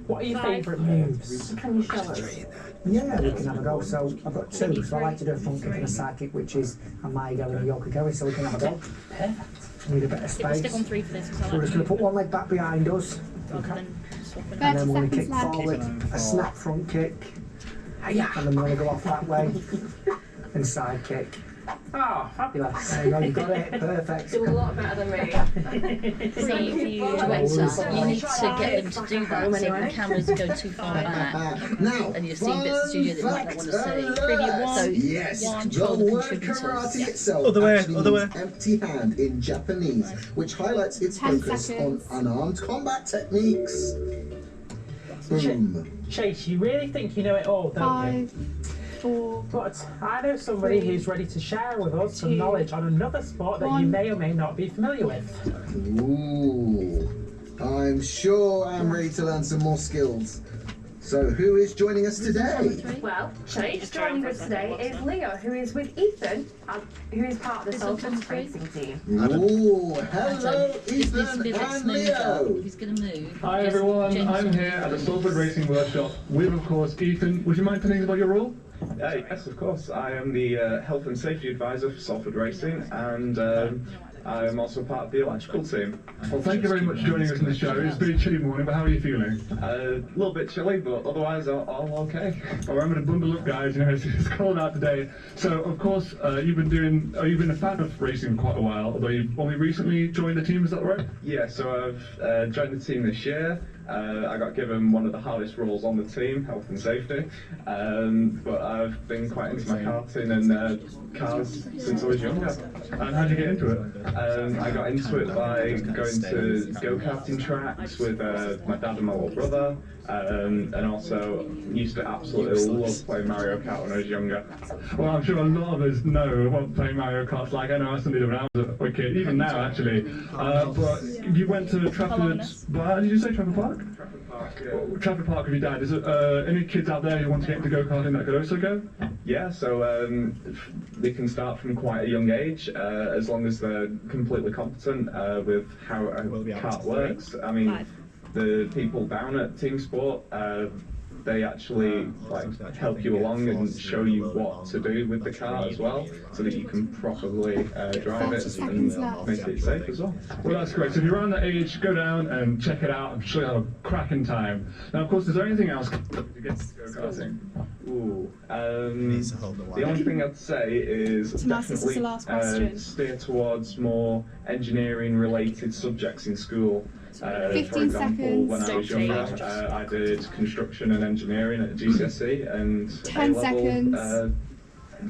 what are your favourite moves? Can you show us? Yeah, we can have a go. So I've got 2. So I like to do a front kick and a side kick, which is a Maigo and a Yokogawa, so we can have a go. Perfect. Need a bit of space. Stick on 3 for this. So we're just going to put one leg back behind us. Okay. And then we're going to kick forward, a snap front kick, and then we're going to go off that way, and side kick. Oh, fabulous. There you go, you got it, perfect. Do a lot better than me. Director, you need to get them to do that so the cameras go too far back. Now, and you're seeing bits of the studio that you might not want to see. Preview 1. So, yes, the word karate itself Other way. means empty hand in Japanese, which highlights its focus on unarmed combat techniques. Boom. Chase, you really think you know it all, don't you? 5, 4. But I know somebody who's ready to share with us some knowledge on another sport that you may or may not be familiar with. Ooh, I'm sure I'm ready to learn some more skills. So who is joining us today? Well, Chase joining us today is Leo, who is with Ethan, who is part of the Sultan's racing team. Ooh, hello Ethan and Leo. He's going to move. Hi everyone, I'm here at the Salford Racing Workshop with, of course, Ethan. Would you mind telling us about your role? Yes, of course. I am the Health and Safety Advisor for Salford Racing, and I'm also part of the electrical team. Well, thank you very much for joining us in the show. It's been a chilly morning, but how are you feeling? A little bit chilly, but otherwise all okay. Well, remember to bundle up, guys. You know, it's cold out today. So, of course, you've been a fan of racing for quite a while, although you've only recently joined the team, is that right? Yeah, so I've joined the team this year. I got given one of the hardest roles on the team, health and safety, but I've been quite into my karting and cars since I was younger. And how did you get into it? I got into it by going to go-karting tracks with my dad and my little brother, and also used to absolutely love playing Mario Kart when I was younger. Well, I'm sure a lot of us know what playing Mario Kart's like. I know I studied when I was a kid, even now actually. But you went to Trafford, did you say Trafford Park? Trafford Park, yeah. Trafford Park with your dad. Is there any kids out there who want to get into go-karting that could also go? Yeah, so they can start from quite a young age, as long as they're completely competent with how a kart works. I mean, the people down at Team Sport, they actually help you along and show you what to do with the car as well, so that you can properly drive it and make it safe as well. Well, that's great. So if you're around that age, go down and check it out. I'm sure you'll have a cracking time. Now, of course, is there anything else to get to go-karting? Ooh, the only thing I'd say is definitely steer towards more engineering-related subjects in school. For example, when I was younger, I did construction and engineering at GCSE and A-level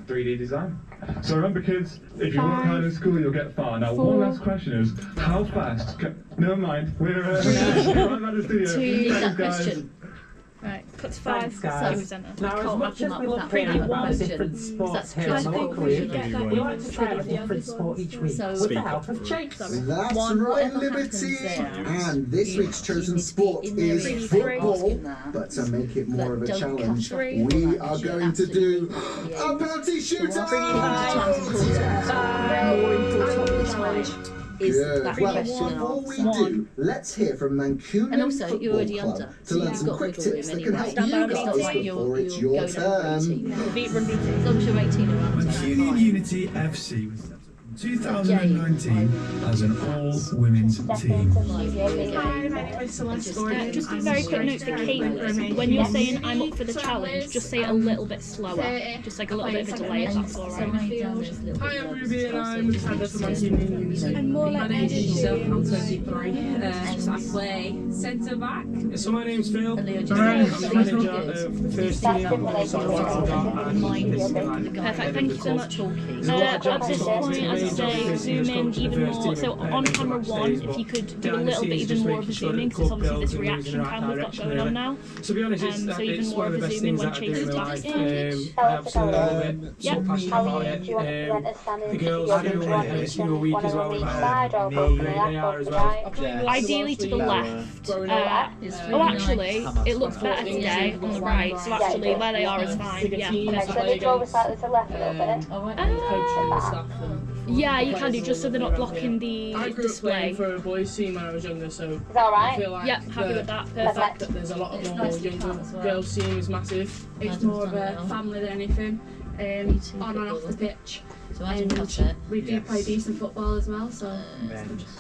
3D design. So remember, kids, if you work hard in school, you'll get far. Now, one last question is, how fast never mind, we're right back to the studio. Thanks, guys. Right, cut to 5. Thanks, guys. Now, as much as we love hearing about the different sports here on the local room, we like to try a different sport each week with the help of Chase. That's right, Liberty! And this week's chosen sport is football. But to make it more of a challenge, we are going to do a penalty shootout! Good. Well, before we do, let's hear from Mancunian Football Club to learn some quick tips that can help you guys before it's your turn. Mancunian Unity FC was set up in 2019 as an all-women's team. Just a very quick note for Caitlin. When you're saying I'm up for the challenge, just say it a little bit slower. Just like a little bit of a delay if that's alright. Hi, I'm Ruby and I'm the founder for Mancunian Unity. And more like I'm 23. I play centre back. So my name's Phil. I'm the manager of the first team. Perfect, thank you so much. At this point, as I say, zoom in even more. So on camera 1, if you could do a little bit even more of a zoom in, because obviously this reaction cam we've got going on now. To be honest, so even more of a zoom in when Chase is back in. I absolutely love it. So passionate about it. The girls are doing it every single week as well. They are as well. Ideally to the left. Oh, actually, it looks better today on the right. So actually, where they are is fine. Yeah. Yeah, you can do, just so they're not blocking the display. I grew up for a boys team when I was younger, so I feel like happy with that. The fact that there's a lot of more younger girls team is massive. It's more of a family than anything, on and off the pitch. And we do play decent football as well, so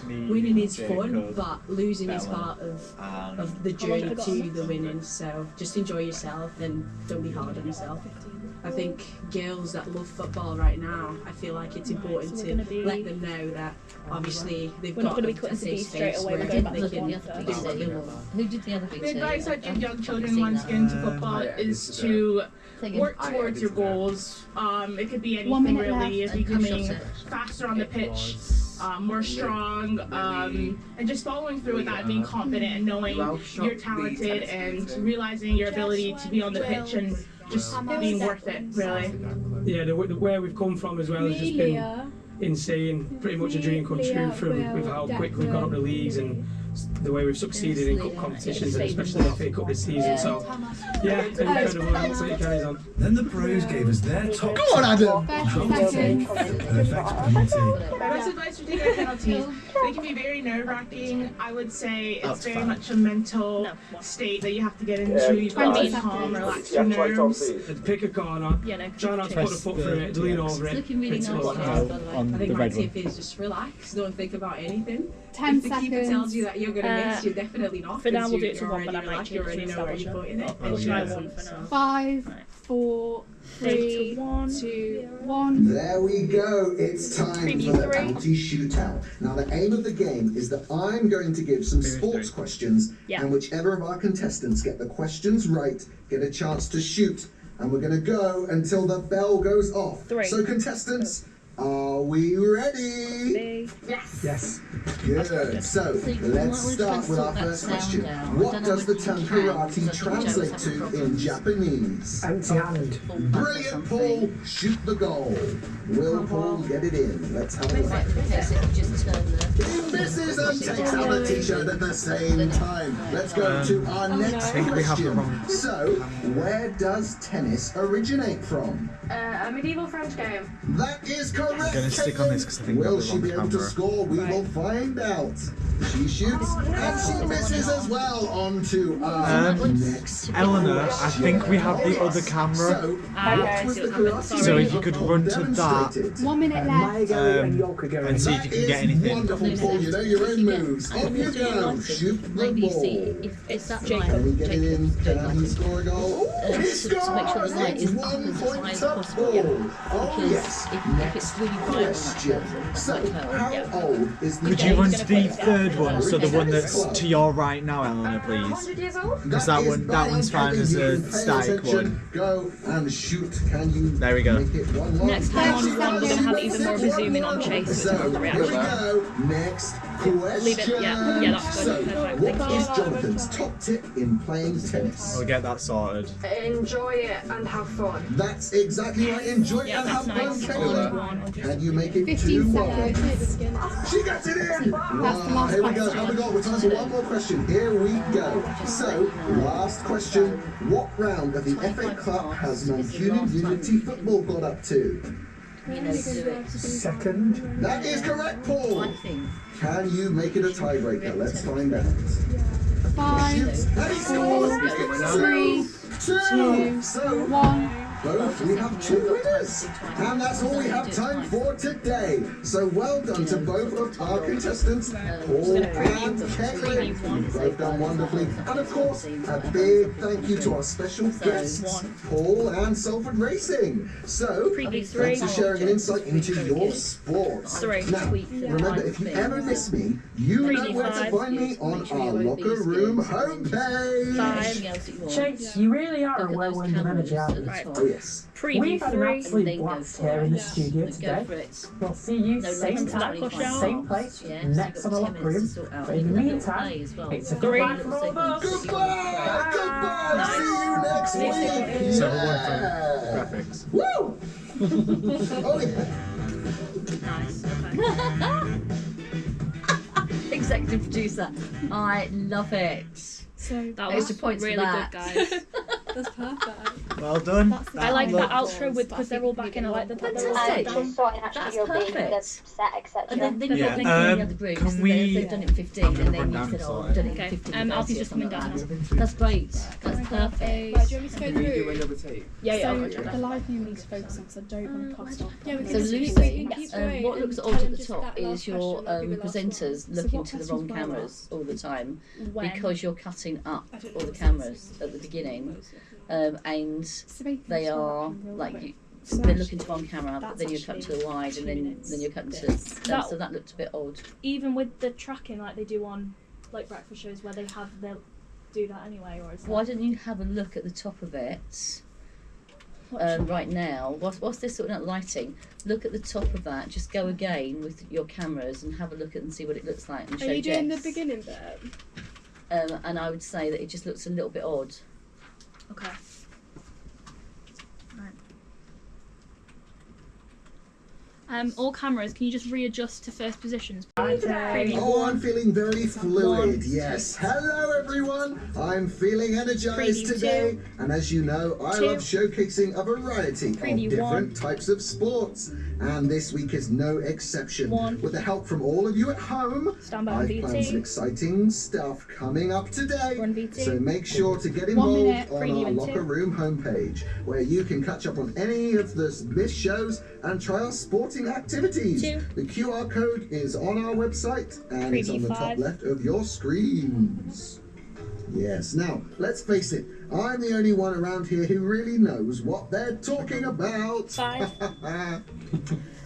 winning is fun, but losing is part of the journey to the winning, so just enjoy yourself and don't be hard on yourself. I think girls that love football right now, I feel like it's important to let them know that obviously they've got a safe space where they can do what they want. Who did the other bit? The advice I give young children once get into football is to work towards your goals. It could be anything really, if becoming faster on the pitch, more strong, and just following through with that, being confident and knowing you're talented and realizing your ability to be on the pitch and just being worth it, really. Yeah, where we've come from as well has just been insane. Pretty much a dream come true with how quick we've got up the leagues and the way we've succeeded in cup competitions, and especially the FA Cup this season. So, yeah, incredible. Hopefully it carries on. Then the pros gave us their top. Come on, Adam! Perfect penalty. My best advice for taking penalties, they can be very nerve-wracking. I would say it's very much a mental state that you have to get into. You've got to be calm, relax your nerves. Pick a corner, try not to put a foot through it, lean over it. Looking really nice. I think my tip is just relax, don't think about anything. 10 if the keeper tells you that you're going to miss, you're definitely not. For now, we'll do it to you're one, but I already might change you already to know where you're putting it. We'll try one for now. 5, 4, 3, 2, 1. There we go. It's time for the penalty shootout. Now, the aim of the game is that I'm going to give some sports questions, and whichever of our contestants get the questions right, get a chance to shoot. And we're going to go until the bell goes off. 3. So, contestants, are we ready? Yes. Yes. Good. So, let's start with our first question. What does the term karate translate to in Japanese? Empty hand. Brilliant, Paul. Shoot the goal. Will Paul get it in? Let's have a look. He misses and takes out the t-shirt at the same time. Let's go to our next question. So, where does tennis originate from? A medieval French game. That is correct. I'm going to stick on this because I think Will I've got she the be wrong able to camera. score? We will find out. She shoots and she misses as well. On to our next Eleanor, I think we have the other camera. So, what was the karate So if you could run to that 1 minute left. and see if you can get anything. Wonderful, Paul. You know your own moves. Off you go. Shoot the ball. If that Can we get it in? Can he score a goal? to He make sure the scores! light It's is 1 as point high as to possible. Paul. Oh Because yes. if it's really bright on that Question. person, So, how old is the Could you run to the third one, so the one that's to your right now, Eleanor, please? 100 years old? Because that one's fine as a static one. Go and shoot. Can you There we go. make it 1-1? Next time on one, we're going to have even more of a zoom in on Chase So, to the here we reaction. go. Next question. Leave it, yeah, that's So, good. Perfect, what thank you. is Jonathan's top tip in playing tennis? We'll get that sorted. Enjoy it and have fun. That's exactly right. Enjoy it and have fun, Kayla. Can you make it 15 2-1? seconds. She gets it in! That's the Wow, last here we go. question. Have we got? We're time for one more question. Here we go. So, last question. What round of the FA Cup has Mancunian Unity Football got up to? Second. That is correct, Paul. Can you make it a tiebreaker? Let's find out. 5, 4, 3, 2, So, 1. both we have 2 winners, and that's all we have time for today. So well done to both of our contestants, Paul and Caitlin. You've both done wonderfully, and of course a big thank you to our special guests, Paul and Salford Racing. So thanks for sharing an insight into your sports. Now remember, if you ever miss me, you know where to find me on our locker room homepage. Chase, you really are a well-rounded manager. Oh yes. We've had an absolute blast here in the studio today. We'll see you same time, same place, next on the locker room. But in the meantime, it's a goodbye from all of us. Goodbye! Goodbye! See you next week! So one for graphics. Woo! Oh yeah. Executive producer, I love it. So that Extra was points for really that. good, guys. That's perfect. Well done. I like that outro with because they're all back in. I like that. And just sorting actually your being, the set, etc. And then you're thinking the other groups, can so we- they've done it in 15, and then run you down said, and oh, sort I've done it. it in Okay, 15. Alfie's just coming down. That's great. That's perfect. Do you want me to go through? another tape. Yeah, So yeah. the live view we need to focus on because I don't want to cast off. Yeah, we So can Lucy, keep what looks odd at the top is your presenters looking to the wrong cameras all the time When? because you're cutting up all the cameras at the beginning, and they are like they're looking to one camera, but then you're cut to the wide, and then you're cutting to so that looked a bit odd. Even with the tracking like they do on like breakfast shows where they'll do that anyway, or is Why don't you have a look at the top of it? Right now, what's this sort of lighting? Look at the top of that. Just go again with your cameras and have a look at and see what it looks like. And show Are you doing the Jess. beginning bit? And I would say that it just looks a little bit odd. All cameras, can you just readjust to first positions? Oh, I'm feeling very fluid, yes. Hello everyone, I'm feeling energized today. And as you know, I love showcasing a variety of different types of sports. And this week is no exception. With the help from all of you at home, I've planned some exciting stuff coming up today. So make sure to get involved on our Locker Room homepage, where you can catch up on any of the missed shows and try our sporting activities. The QR code is on our website and it's on the top left of your screens. Yes, now, let's face it, I'm the only one around here who really knows what they're talking about.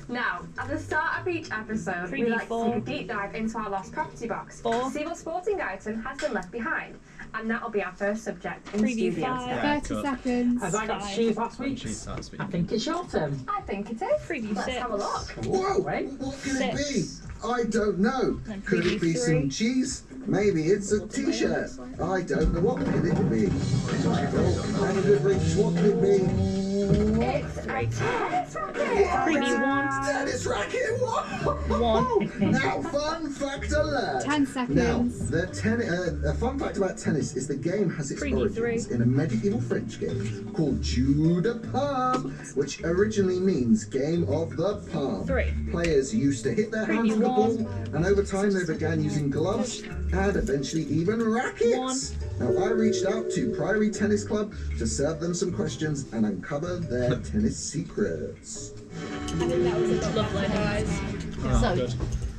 Now, at the start of each episode, we like to take a deep dive into our lost property box to see what sporting item has been left behind. And that'll be our first subject in the studio today. 30 seconds. Have I got to choose last week? I think it's your turn. I think it is. Let's have a look. Whoa, what can it be? I don't know. Could it be some cheese? Maybe it's a t-shirt. I don't know. What could it be? Oh, have a good reach. What could it be? It's a tennis racket. Tennis racket. One. Now, fun fact alert. 10 seconds. Now, a fun fact about tennis is the game has its origins in a medieval French game called Jeu de Paume, which originally means game of the palm. Players used to hit their hands with the ball, and over time they began using gloves and eventually even rackets. Now, I reached out to Priory Tennis Club to serve them some questions and uncover their tennis secrets. I think that was lovely, guys. So,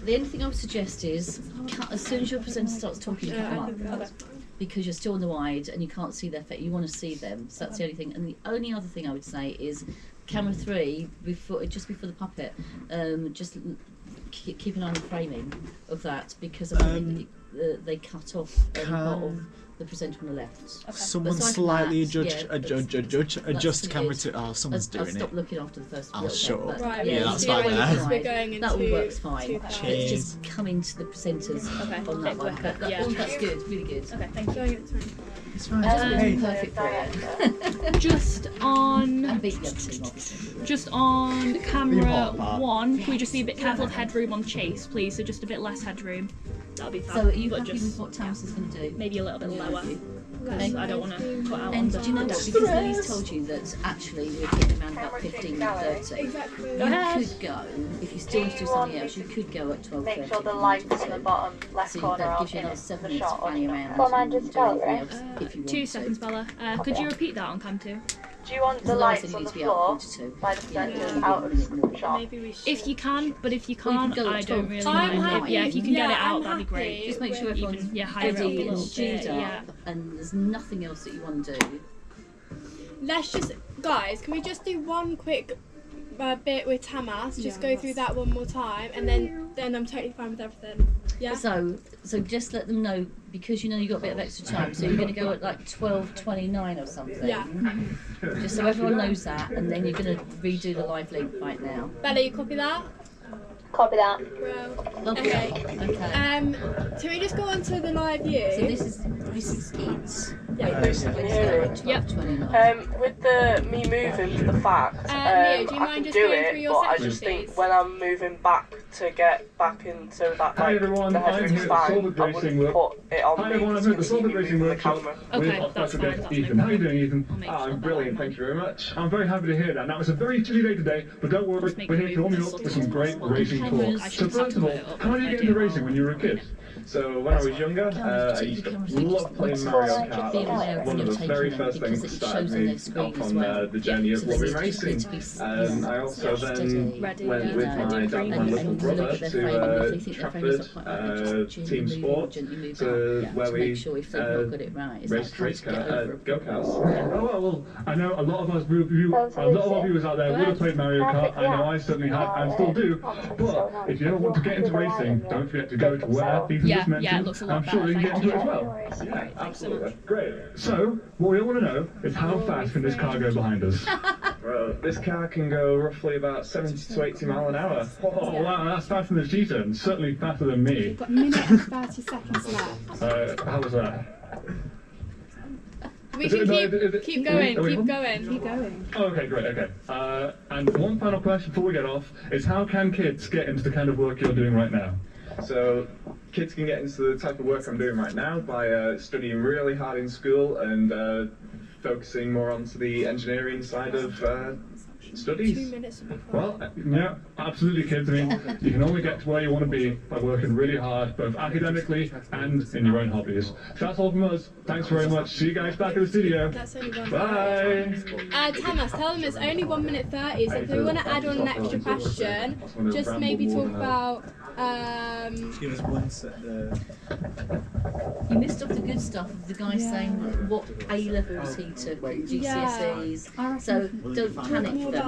the only thing I would suggest is, as soon as your presenter starts talking, cut them up. Because you're still on the wide and you can't see their face, you want to see them. So that's the only thing. And the only other thing I would say is, camera 3, just before the puppet, just keep an eye on the framing of that, because I think they cut off part of the presenter on the left. Someone slightly adjust camera to. Oh, someone's doing it. I'll stop looking after the first. I'll shut up. Right, yeah, that's fine. That all works fine. It's just coming to the presenters on that one. That's good, really good. Okay, thank you. It's fine. Perfect for you. Just on camera 1, can we just be a bit careful of headroom on Chase, please? So just a bit less headroom. That'll be fine. So are you happy with what Towns is going to do? Maybe a little bit lower, because I don't want to cut out. And do you know what? Because Lily's told you that actually we're getting around about 15 and 30. Exactly. You could go, if you still want to do something else, you could go at 12:30. Make sure the lights in the bottom left corner that are gives you another 7 minutes to play around. Well, mine just go, right? If you want 2 seconds, Bella. Could you repeat that on cam 2? Do you want the lights on the floor by the presenters out of shot? If you can, but if you can't, I don't really I'm mind. happy. Yeah, if you can get it I'm out, that'd be great. happy. Just make sure everyone's higher up a ready little and queued bit, up, and there's nothing else that you want to do. Let's just, guys, can we just do one quick bit with Tamas? Just go through that one more time, and then I'm totally fine with everything. Yeah. So just let them know, because you know you've got a bit of extra time, so you're going to go at like 12:29 or something. Yeah. Just so everyone knows that, and then you're going to redo the live link right now. Bella, you copy that? Copy that. Lovely. Okay. Can we just go on to the live view? So this is it. Yeah. With me moving to the fact, Leo, do you mind I can just do going it, through your but I section, just think please? when I'm moving back to get back in so that Hi everyone, the I'm headroom's here at the fine, Solid I Racing wouldn't Work. put it on Hi me everyone, I'm because here at the it's Solid gonna be Racing moving the Workshop camera. with our special guest Ethan. How are you doing, Ethan? I'm brilliant, thank you very much. I'm very happy to hear that. Now it's a very chilly day today, but don't worry, we're here to warm you up with some great racing talk. So first of all, how did you get into racing when you were a kid? So when I was younger, I used to love playing Mario Kart. That was one of the very first things that started me off on the journey of loving racing. I also then went with my dad and my little brother to Trafford Team Sport, where we raced go-karts. Oh well, I know a lot of our viewers out there would have played Mario Kart. I know I certainly have and still do. But if you ever want to get into racing, don't forget to go to where Ethan just mentioned. I'm sure you can get into it as well. Yeah, absolutely. Great. So, what we all want to know is how fast can this car go behind us? Well, this car can go roughly about 70 to 80 mile an hour. Oh wow, that's faster than Cheetah, and certainly faster than me. You've got a minute and 30 seconds left. How was that? We can keep going. Keep going. Oh, okay, great, okay. And one final question before we get off is how can kids get into the kind of work you're doing right now? So kids can get into the type of work I'm doing right now by studying really hard in school and focusing more onto the engineering side of studies. 2 minutes would be fine. Well, yeah, absolutely, kids. I mean, you can only get to where you want to be by working really hard, both academically and in your own hobbies. So that's all from us. Thanks very much. See you guys back in the studio. That's only 1 Bye. Thomas, tell them it's only 1 minute 30, so if we want to add on an extra question, just maybe talk about... Give us one set there. You missed off the good stuff of the guy saying what A levels he took, GCSEs. So don't panic them.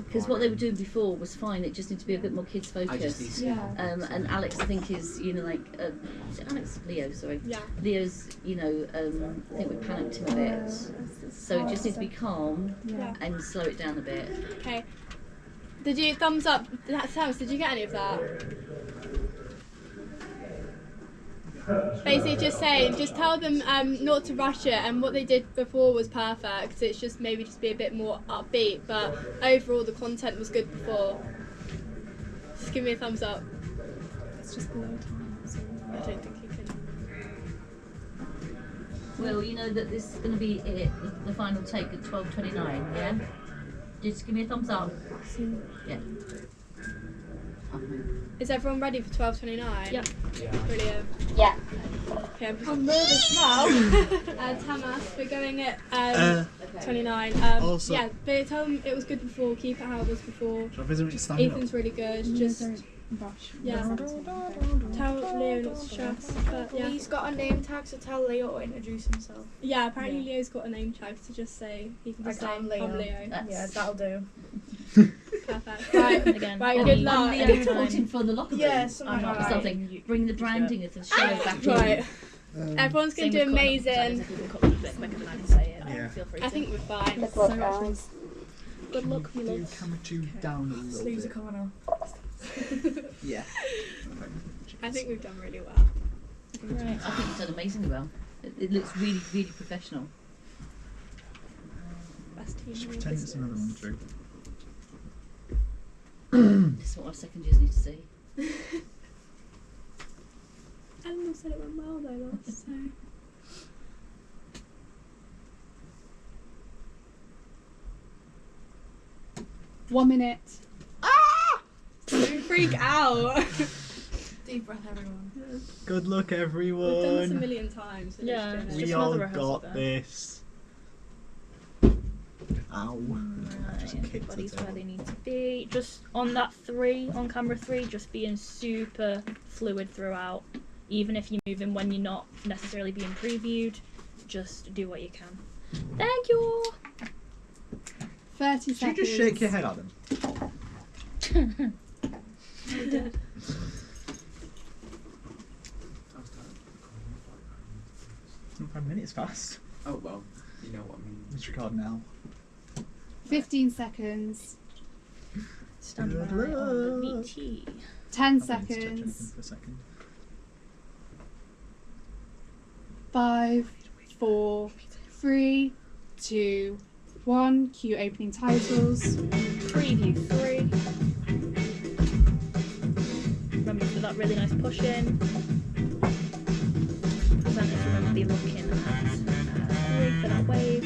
Because what they were doing before was fine. It just needs to be a bit more kids focused. And Alex, I think, is is it Alex? Leo, sorry. Yeah. Leo's, I think we panicked him a bit. So it just needs to be calm and slow it down a bit. Okay. Did you thumbs up? Thomas, did you get any of that? Basically just saying, just tell them not to rush it, and what they did before was perfect. It's just maybe just be a bit more upbeat, but overall the content was good before. Just give me a thumbs up. It's just below time. So I don't think you can. Well, you know that this is going to be it, the final take at 12:29, yeah? Just give me a thumbs up. Yeah. Is everyone ready for 12:29? Yep. Brilliant. Yeah. Okay, I'm nervous now. Tamas, we're going at 29. Also, yeah, but tell them it was good before. Keep it how it was before. Ethan's Ethan's really good. Just rush. Yeah. Tell Leo not to stress. But yeah. He's got a name tag, so tell Leo to introduce himself. Yeah, apparently Leo's got a name tag to just say he can just say I'm Leo. Yeah, that'll do. Perfect. Right, again. Right, good luck. Leo reporting for the locker room. Yeah, something. Bring the branding of the show back in. Right. Everyone's going to do amazing. I think we're fine. Good luck, guys. Good luck, we love. Camera 2 down a little Sleeves bit. are coming off. Yeah. I think we've done really well. Right. I think you've done amazingly well. It looks really, really professional. Best team. Just pretend it's another one, Drew. This is what our second years need to see. Eleanor said it went well though last, so. One minute. Don't freak out. Deep breath, everyone. Good luck, everyone. We've done this a million times. So yeah, we all got this. Ow. Right, everybody's where they need to be. Just on that 3, on camera 3, just being super fluid throughout. Even if you're moving when you're not necessarily being previewed, just do what you can. Thank you! 30 seconds. Should you just shake your head at them? I did. It's not 5 minutes past. Oh well, you know what I mean. Let's record now. 15 seconds. Stand by on the VT. 10 I'll just check anything seconds. for a second. 5, 4, 3, 2, 1. Cue opening titles. Preview 3. Remember to do that really nice push in. Presenters remember be looking at 3 for that wave.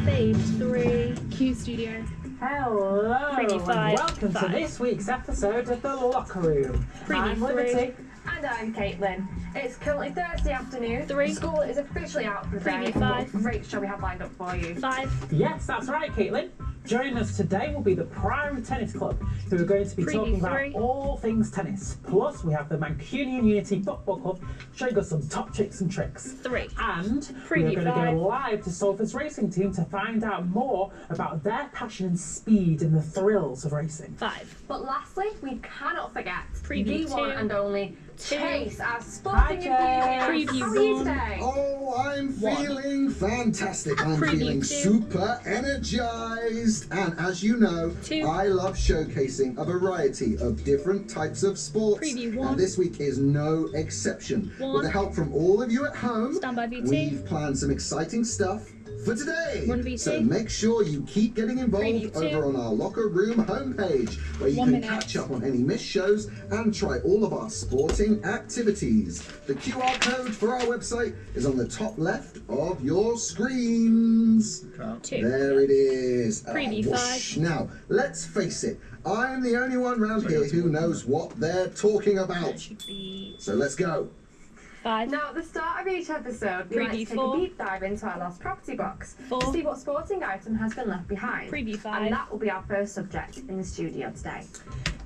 Phase 3. Cue studio. Hello, Preview 5. welcome to this week's episode of The Locker Room. Preview I'm 3. Liberty. And I'm Caitlin. It's currently Thursday afternoon. 3. School is officially out for the day. Preview 5. What a great show we have lined up for you. 5. Yes, that's right, Caitlin. Joining us today will be the Priory Tennis Club, who are going to be Preview talking 3. about all things tennis. Plus, we have the Mancunian Unity Football Club showing us some top tricks and tricks. 3. And Preview we're going to 5. go live to Salford's racing team to find out more about their passion and speed and the thrills of racing. 5. But lastly, we cannot forget Preview the one 2. and only 2. Chase, our sporting Hi, enthusiast. Preview How are you 1. today? Oh, I'm feeling fantastic. I'm feeling super energized. And as you know, I love showcasing a variety of different types of sports. And this week is no exception. With the help from all of you at home, we've planned some exciting stuff for today. So make sure you keep getting involved over on our Locker Room homepage, where you can catch up on any missed shows and try all of our sporting activities. The QR code for our website is on the top left of your screens. There it is. Whoosh. Now, let's face it, I'm the only one around here who knows what they're talking about. So let's go. Now, at the start of each episode, we like to take a deep dive into our lost property box to see what sporting item has been left behind. And that will be our first subject in the studio today.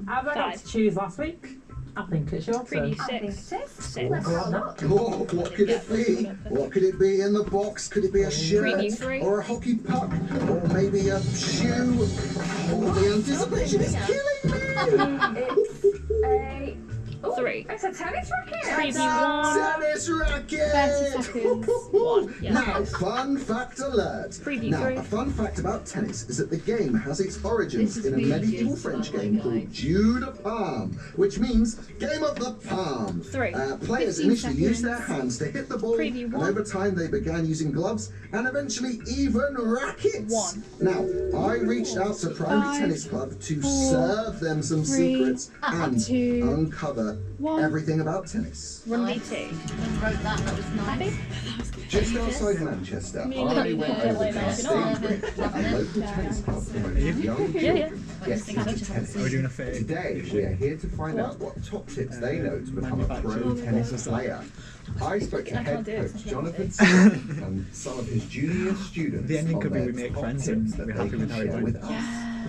As I got to choose last week, I think it's your turn. I think it is. Let's Oh, what could it be? What could it be in the box? Could it be a shirt or a hockey puck or maybe a shoe? Oh, the anticipation is killing me! It's a tennis racket. Tennis racket. 30 seconds. Now, fun fact alert. Now, a fun fact about tennis is that the game has its origins in a medieval French game called Jeu de Palme, which means game of the palm. Players initially used their hands to hit the ball, and over time they began using gloves and eventually even rackets. Now, I reached out to Priory Tennis Club to serve them some secrets and uncover everything about tennis. Run V2. Wrote that was nice. Just outside Manchester, I went over to Stalybridge, a local tennis club promoting young children get into tennis. Are we doing a fake? Today, we are here to find out what top tips they know to become a pro tennis player. I spoke to head coach Jonathan Smith and some of his junior students. The ending could be we make friends and we're happy with how it went.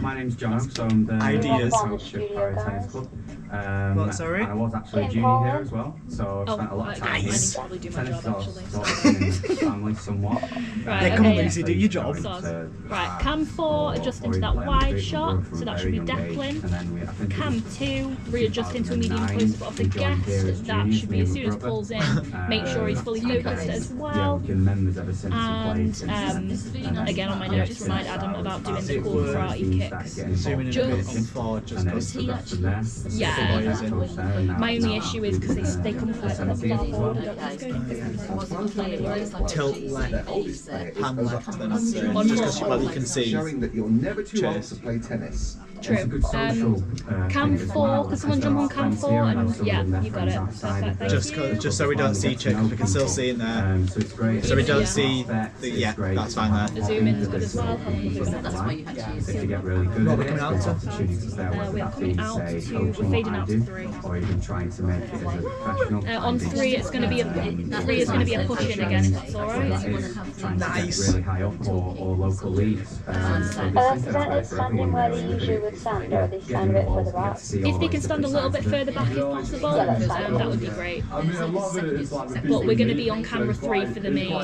My name's John, so I'm the coach of Priory Tennis Club. And I was actually a junior here as well, so I've spent a lot of time with tennis, sort of in the family somewhat. Come on, Lucy, do your job. Right, cam 4, adjust into that wide shot, so that should be Declan. Cam 2, readjust into a medium close-up of the guest, that should be as soon as Paul's in. Make sure he's fully focused as well. And again on my notes, remind Adam about doing the cool karate kicks. Zooming in a bit on forward, just because. Yeah. My only issue is because they come quite a lot forward. Tilt left, pan left, then just because you can see. Showing that you're never too old to play tennis. True. Cam 4, could someone jump on cam 4? And yeah, you got it. Perfect. Just so we don't see Chick, because we can still see in there. So we don't see yeah, that's fine there. The zoom in is good as well. That's why you had to use it. What are we coming out to? We are coming out to, we're fading out to 3. Or even trying to make it as a professional. On 3 it's going to be a 3 is going to be a push in again, if that's alright. Nice. Really high up or local leagues. Standing where they usually would stand, or they stand a bit further back? If they can stand a little bit further back if possible, that would be great. But we're going to be on camera 3 for the main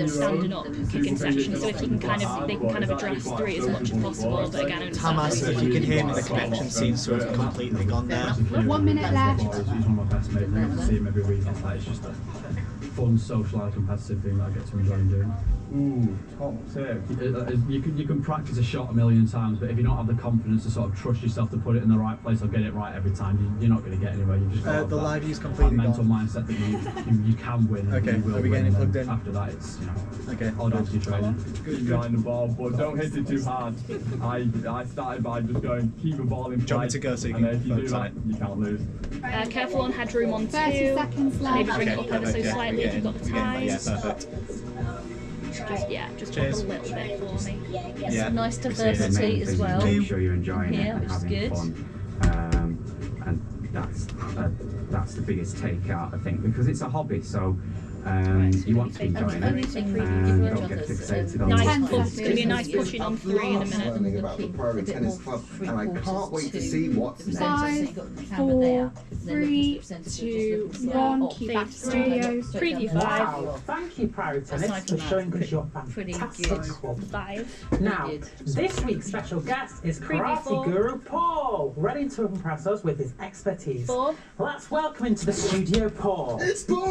standing up kicking section, so if you can they can kind of address 3 as much as possible. But again, Tamas, if you can hear me, the connection seems to have completely gone there. 1 minute left. He's one of my best mates. I see him every week. It's just a fun, social, competitive thing that I get to enjoy doing. Ooh, top tip. You can practice a shot a million times, but if you don't have the confidence to sort of trust yourself to put it in the right place or get it right every time, you're not going to get anywhere. You just got the live view's completely mental mindset that you can win. Okay, and you will are we getting it plugged in? After that, it's okay. Odd after your training. Good behind the ball, but don't hit it too hard. I started by just going keep the ball in play. To go so you and can if you do that, you can't lose. Careful on headroom on 2. 30 seconds left. Maybe bring it up ever so slightly if you've got the time. Yeah, perfect. Just cheers. Up a little bit for me. Get some nice diversity as well. Make sure you're enjoying it and which is having good. fun. And that's the biggest takeout, I think, because it's a hobby. So you want to be enjoying it and don't get fixated on nice push. It's going to be a nice pushing on 3 in a minute. Learning about the Priory Tennis Club, and I can't wait to see what's next. 5, 4, 3, 2, 1. Keep back to studio. Preview 5. Wow, thank you, Priory Tennis, for showing us your fantastic club. 5. Now, this week's special guest is Karate Guru Paul, ready to impress us with his expertise. 4. Let's welcome into the studio, Paul. It's Paul!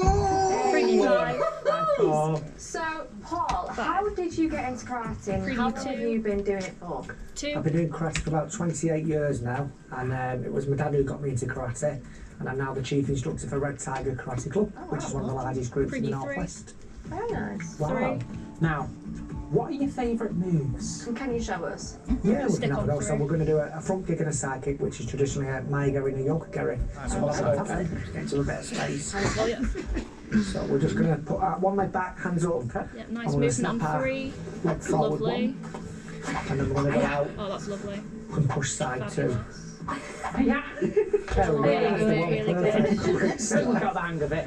Preview 5. 4. So, Paul, how did you get into karate and how long have you been doing it for? 2. I've been doing karate for about 28 years now, and it was my dad who got me into karate, and I'm now the chief instructor for Red Tiger Karate Club, which is one of the largest groups in the Northwest. Very nice. Wow. Now, what are your favourite moves? And can you show us? Yeah, we can have those. So we're going to do a front kick and a side kick, which is traditionally a Maigo in a yoke carry. So we'll have that get into a bit of space. So we're just going to put one leg back, hands up. Yeah, nice movement on 3. Leg forward Lovely. And then we're going to go out. Oh, that's lovely. And push side 2. Yeah. Really good. Still got the hang of it.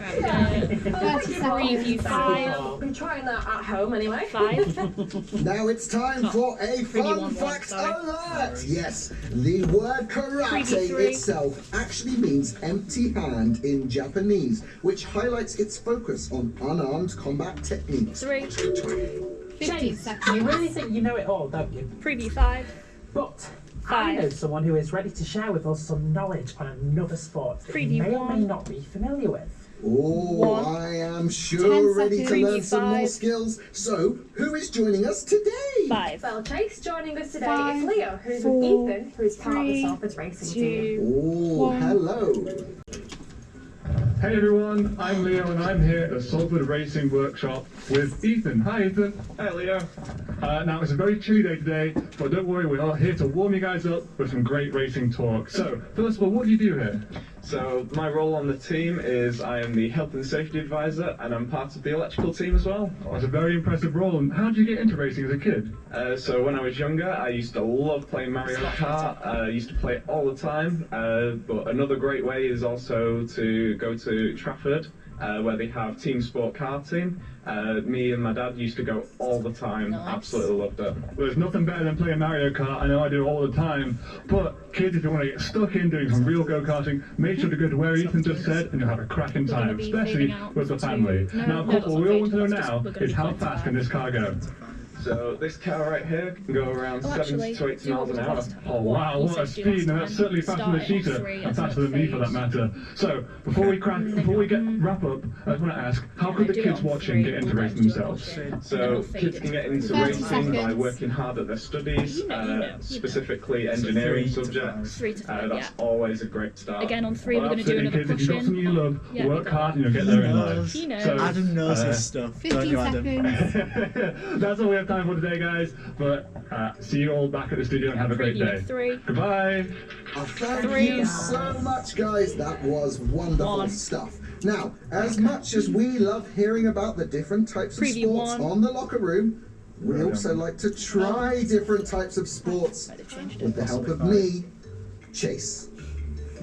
Preview 5. Been trying that at home anyway. 5. Now it's time for a fun fact alert! Yes, the word karate itself actually means empty hand in Japanese, which highlights its focus on unarmed combat techniques. 3. 15 seconds. You really think you know it all, don't you? Preview 5. But I know someone who is ready to share with us some knowledge on another sport that you may or may not be familiar with. Oh, I am sure ready to learn some more skills. So, who is joining us today? 5. Well, Chase joining us today is Leo, who's with Ethan, who is part of the Salford racing team. Oh, hello. Hey everyone, I'm Leo and I'm here at the Salford Racing Workshop with Ethan. Hi Ethan. Hi Leo. Now it's a very chilly day today, but don't worry, we're all here to warm you guys up with some great racing talk. So, first of all, what do you do here? So my role on the team is I am the health and safety advisor and I'm part of the electrical team as well. Oh, it's a very impressive role. And how did you get into racing as a kid? So when I was younger, I used to love playing Mario Kart. I used to play it all the time. But another great way is also to go to Trafford, where they have team sport karting. Me and my dad used to go all the time. Absolutely loved it. Well, there's nothing better than playing Mario Kart. I know I do it all the time. But kids, if you want to get stuck in doing some real go-karting, make sure to go to where Ethan just said and you'll have a cracking time, especially with the family. Now, of course, what we all want to know now is how fast can this car go? So this car right here can go around 70 to 80 miles an hour. Oh wow, what a speed! Now that's certainly faster than Sheeta, and faster than me for that matter. So before we wrap up, I just want to ask, how could the kids watching get into racing themselves? So kids can get into racing by working hard at their studies, specifically engineering subjects. 3 to 5, that's always a great start. Again on 3 we're going to do another kids, if you've got something you love, work hard and you'll get there in life. So, Adam knows his stuff. 15 seconds. That's all we have time for today, guys. But see you all back at the studio and have a great day. 3. Goodbye. Thank you so much, guys. That was wonderful stuff. Now, as much as we love hearing about the different types of sports on the locker room, we also like to try different types of sports with the help of me, Chase.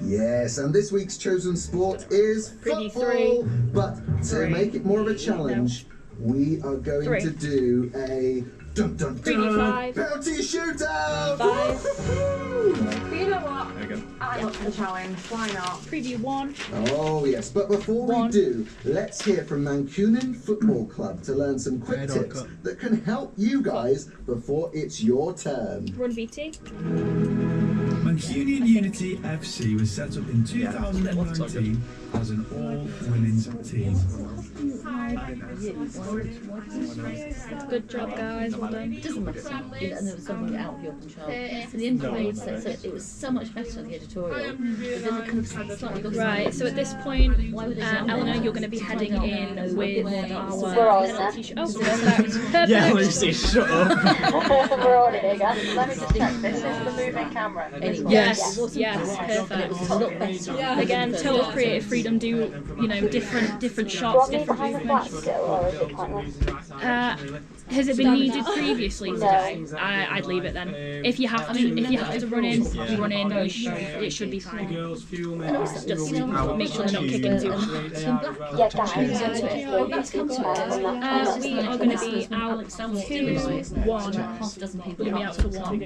Yes, and this week's chosen sport is football. But to make it more of a challenge, we are going to do a penalty shootout. 5. You know what? I'm up for the challenge. Why not? Preview 1. Oh yes, but before we do, let's hear from Mancunian Football Club to learn some quick tips that can help you guys before it's your turn. Run VT. Mancunian Unity FC was set up in 2019 as an all-women's team. Good job, guys. Well done. It doesn't matter. And there was somebody out of your control. And the interview said so it was so much better than the editorial. But then it kind of slightly got Right, so at this point, Eleanor, you're going to be heading in with our penalty shoot. Oh, perfect. Yeah, we just say shut up. We're all here, guys. Let me just check. This is the moving camera. Yes, perfect. Again, total creative freedom. Do different shots, different movements. Has it been needed previously today? I'd leave it then. If you have to run in, you run in. It should be fine. And also, just make sure they're not kicking too hard. We are going to be out 2-1. We're going to be out to 1.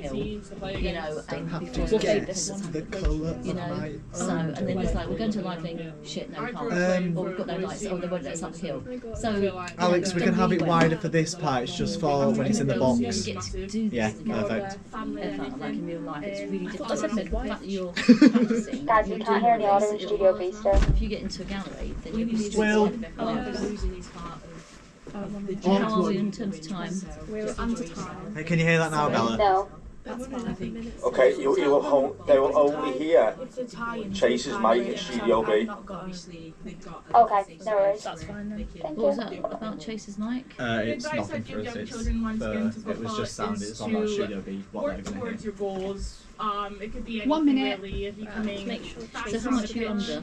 You know, and we'll fade this one. The colour. You know, so and then it's like we're going to live thing. Shit, no, we can't. Or we've got no lights. Oh, they won't let us up the hill. So Alex, we can have it wider for this part. It's just for when it's in the box. Yeah, perfect. Like in real life, it's really difficult. The fact that you're practicing. Guys, we can't hear any audio in Studio B still. If you get into a gallery, then you Well, How are we in terms of time? We're under time. Hey, can you hear that now, Bella? No. That's fine. Okay, they will only hear Chase's mic in Studio B. Okay, no worries. That's fine then. Thank What was you. that about Chase's mic? It's nothing for us. It was just sound. It's on that Studio B. What Work towards your goals. It could be anything 1 minute. really. If you becoming So how much are you under?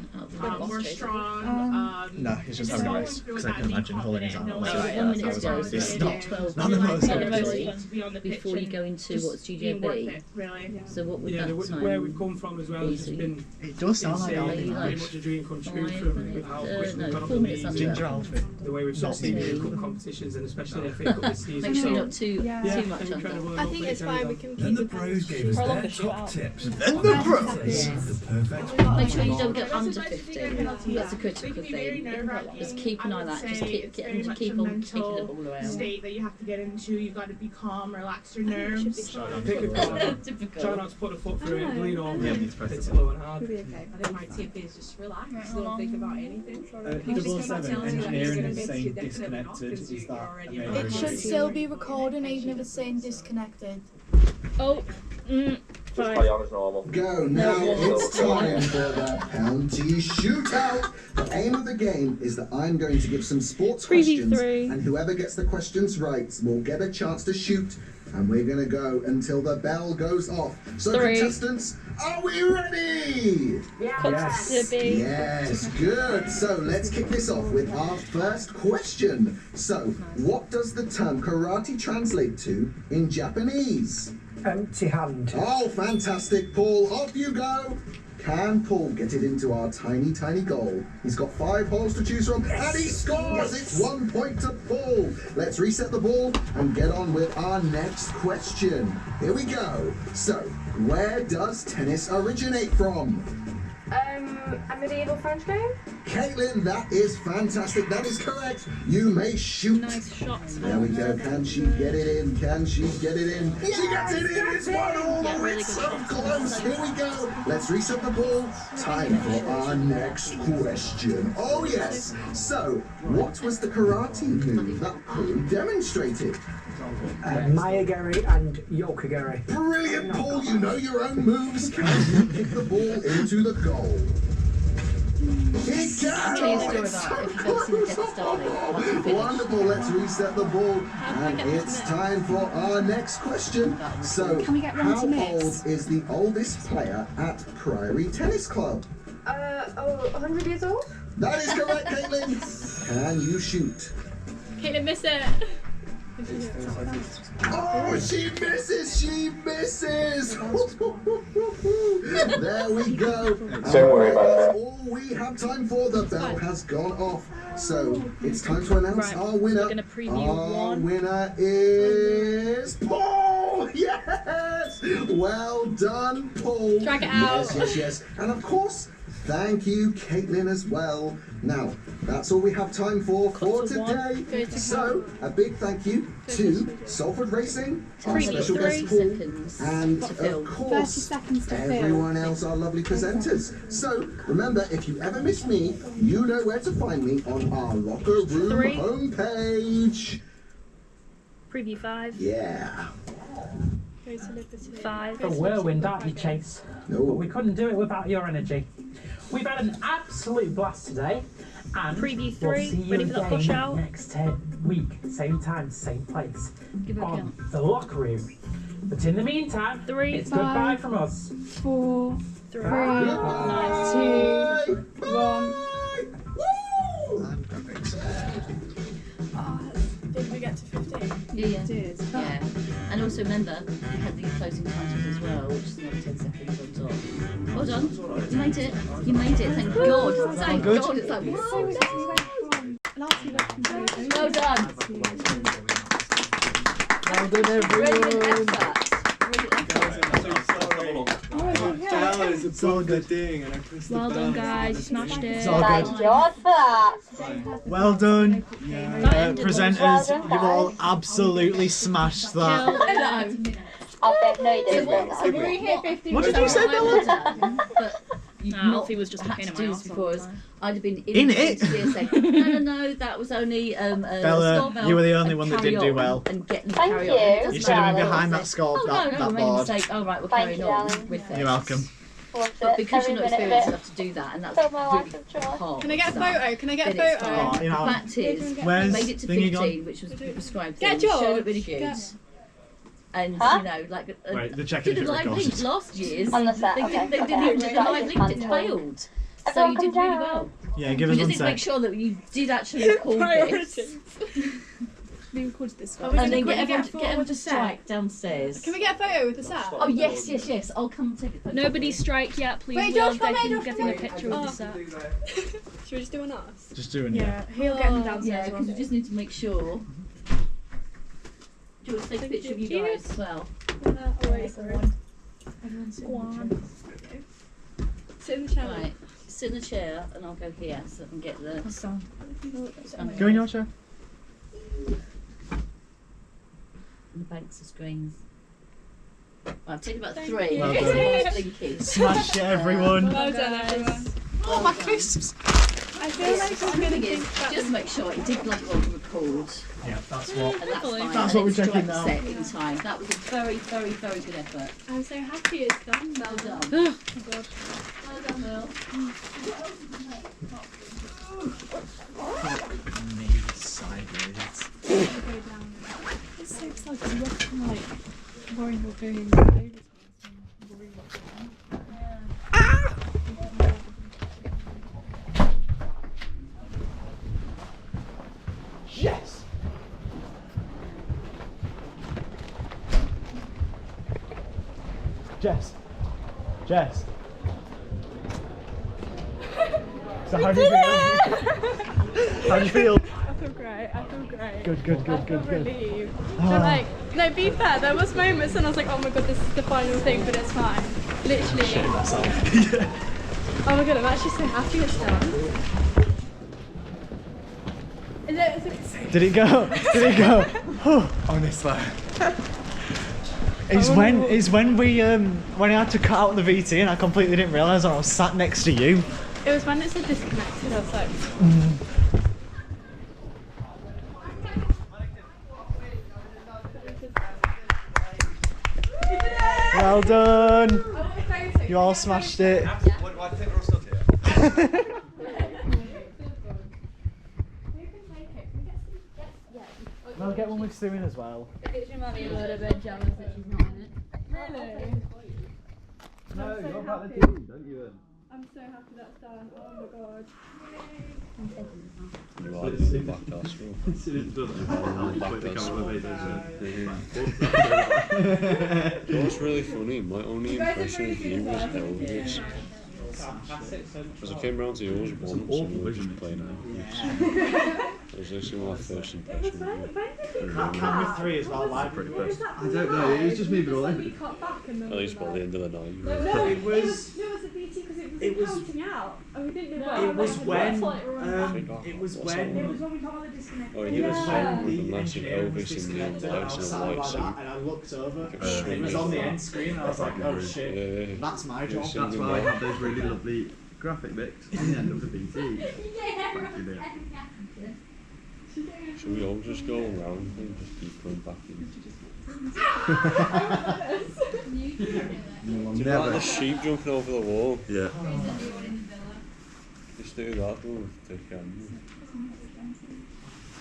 more strong. No, he's just having a race because I can imagine holding his arm. So 1 minute to go. It's So not 12 none of those minutes things. before you go into what Studio B. So what would Yeah, that time? where we've come from as well has just been It does sound like insane. Aldi. Pretty much a dream come true with how quick we've gone up 4 the minutes league, under. Ginger Alfie. the way we've Not seen me. the cup competitions and especially the FA Cup this season. Make sure you're So, not too yeah, too much incredible. under. I think it's fine. We can Then keep the it. pros gave us Prolong their the top shootout. tips. Then the pros. The perfect. Make sure you don't get under 50. That's a critical thing. Just keep an eye on that. Just keep getting to keep on kicking the ball around. State that you have to get into. You've got to be calm, relax your nerves. Pick a corner, try not to put a foot through it, lean over, hit it low and hard. I think my tip is just relax, don't think about anything. Double seven, engineering is saying disconnected. Is that It should still be recording even if it's saying disconnected. Oh. Just play on as normal. Go now, it's time for the penalty shootout. The aim of the game is that I'm going to give some sports questions, 3v3. and whoever gets the questions right will get a chance to shoot. And we're going to go until the bell goes off. So 3. contestants, are we ready? Yes. Yes, good. So let's kick this off with our first question. So, what does the term karate translate to in Japanese? Empty hand. Oh, fantastic, Paul. Off you go. Can Paul get it into our tiny, tiny goal? He's got 5 holes to choose from, and he scores! It's 1 point to Paul. Let's reset the ball and get on with our next question. Here we go. So, where does tennis originate from? A medieval French game? Caitlin, that is fantastic. That is correct. You may shoot. Nice shot. There we go. Can she get it in? Can she get it in? She gets it in. It's 1-1. Yeah, really It's good so shot. close. Here we go. Let's reset the ball. Time for our next question. Oh, yes. So, what was the karate move that Paul demonstrated? Mayagari and Yokagari. Brilliant, Paul. You know your own moves. Can you kick the ball into the goal? He can! I'll tell you a story about if you've ever seen Death Star. Wonderful, let's reset the ball. And it's time for our next question. So, Can we get one how to mix? old is the oldest player at Priory Tennis Club? 100 years old? That is correct, Caitlin. Can you shoot? Caitlin, miss it. Oh, she misses! She misses! There we go. Don't worry about That's it. all we have time for. The bell has gone off. So it's time to announce our winner. We're gonna preview Our one. winner is Paul! Yes! Well done, Paul. Drag it out. Yes. And of course, thank you, Caitlin, as well. Now, that's all we have time for today. So, a big thank you to Salford Racing, our special guest Paul, and of 30 course, seconds to fill. everyone else, our lovely presenters. So, remember, if you ever miss me, you know where to find me on our locker room 3. homepage. Preview 5. Yeah. Go to Liberty. 5. A whirlwind, aren't you, Chase? No. But we couldn't do it without your energy. We've had an absolute blast today. And Preview we'll 3, see you ready for the again push out? next week, same time, same place, Give her a on count. the locker room. But in the meantime, 3, it's 5, goodbye from us. 4, 3, 2, 1. Did we get to 15? Yeah. Did. Yeah. And also remember, you had the closing titles as well, which is another 10 seconds on top. Well done. You made it. You made it. Thank God. Thank good. God. It's like, well done. Well done. Well done, Brilliant everyone. effort. Brilliant effort. It's all a good thing, and I pressed the Well done, bell. guys. You smashed it. It's all good. Thank God for that. Well done, presenters. Well done, You all guys. absolutely smashed that. I bet no, you didn't. So we hit 15. What did you say, Bella? But you'd No, not Alfie was just a had pain to in do my this arse all before the us. time. I'd have been In it? saying, no, that was only a Bella, score bell you were the only and one that carry didn't do on well. And get them Thank carry you. on. It doesn't You should have been matter. behind that score, Oh, that no, we made a board. mistake. Oh, right, we're Thank carrying you, on darling. with it. You're welcome. But because you're not Every minute experienced of enough to do that, and that's So my really life of joy. hard Can I get a stuff, photo? Can I get a then it's photo? hard. Oh, you know, the fact is, where's we made it to thingy gone? 15, which was the prescribed Get thing. We showed George. it really good. Get- And, Huh? you know, like... Wait, they're checking did if a it live records. link last year's. On the set, They okay, didn't, they okay. didn't even do the Right, live it's link, it fine. failed. So Everyone you come did really down. well. Yeah, give We us just one need to make sec. sure that you did actually record this. Priorities. We recorded this one. And then get Can we everyone a photo to with the strike set? downstairs. Can we get a photo with the set? Oh, yes. I'll come and take a photo. Nobody strike yet, please. Wait, We're Josh, come here, Josh, getting a come here. picture of the set. Should we just do an us? Just doing Yeah, he'll get them downstairs. Yeah, because we just need to make sure. Do you want to take a picture of you guys as well? Oh, wait, sorry. Go on. Sit in the chair. Right, sit in the chair and I'll go here so I can get the... Go in your chair. The banks of screens. Well, I've taken about Thank 3. you. Well That's done. what I was thinking. Smash it, everyone. Well done, everyone. Oh, my crisps! I feel like I'm The gonna thing think is, that just make sure it did log on to record. Yeah, that's what. And that's fine. That's what we're And then checking strike now. set in time. That was a very, very, very good effort. I'm so happy it's done. Well done. Oh god. Well done, Will. Me sideways. It's so sad because you have to like worry about going overtime and worry about going. Yes! Jess. So how do you feel? How do you feel? I feel great. Good. I feel relieved. Ah. But like, no, be fair, there was moments and I was like, oh my god, this is the final thing, but it's fine. Literally. Oh my god, I'm actually so happy it's done. Did it go? Honestly. It's when I had to cut out the VT and I completely didn't realise I was sat next to you. It was when it said disconnected, I was like, Well done. You all smashed it. Why do you think we're all still here? I'll get one with Sue in as well. It's your mummy a little bit jealous that she's not in it. really? No, I'm so you're about happy. the team, don't you? I'm so happy that's done. Oh my god. You are the back house rule. As soon as it does it, You know what's really funny? My only impression of you was Elvis. Because I came round to yours once and we were just playing Elvis. That was literally my first impression of you. Camera 3 as well, live pretty close. I don't know, it was just moving all over. At least by the end of the night. You No, were It was. No, it was a BT because It it was- was counting out. And we didn't know It was when. It was It was when. when we got all the disconnect. Oh, It yeah. was when With the the massive engineer was Elvis in disconnected the and I lights was and sat a like light that and I looked over. suit. It was on the end screen and I was like, oh shit, Yeah. that's my job. That's why I have those really lovely graphic bits on the end of the BT. Should we all just go around and just keep going back in? Never. Like the sheep jumping over the wall. Yeah. Just do that with the camera.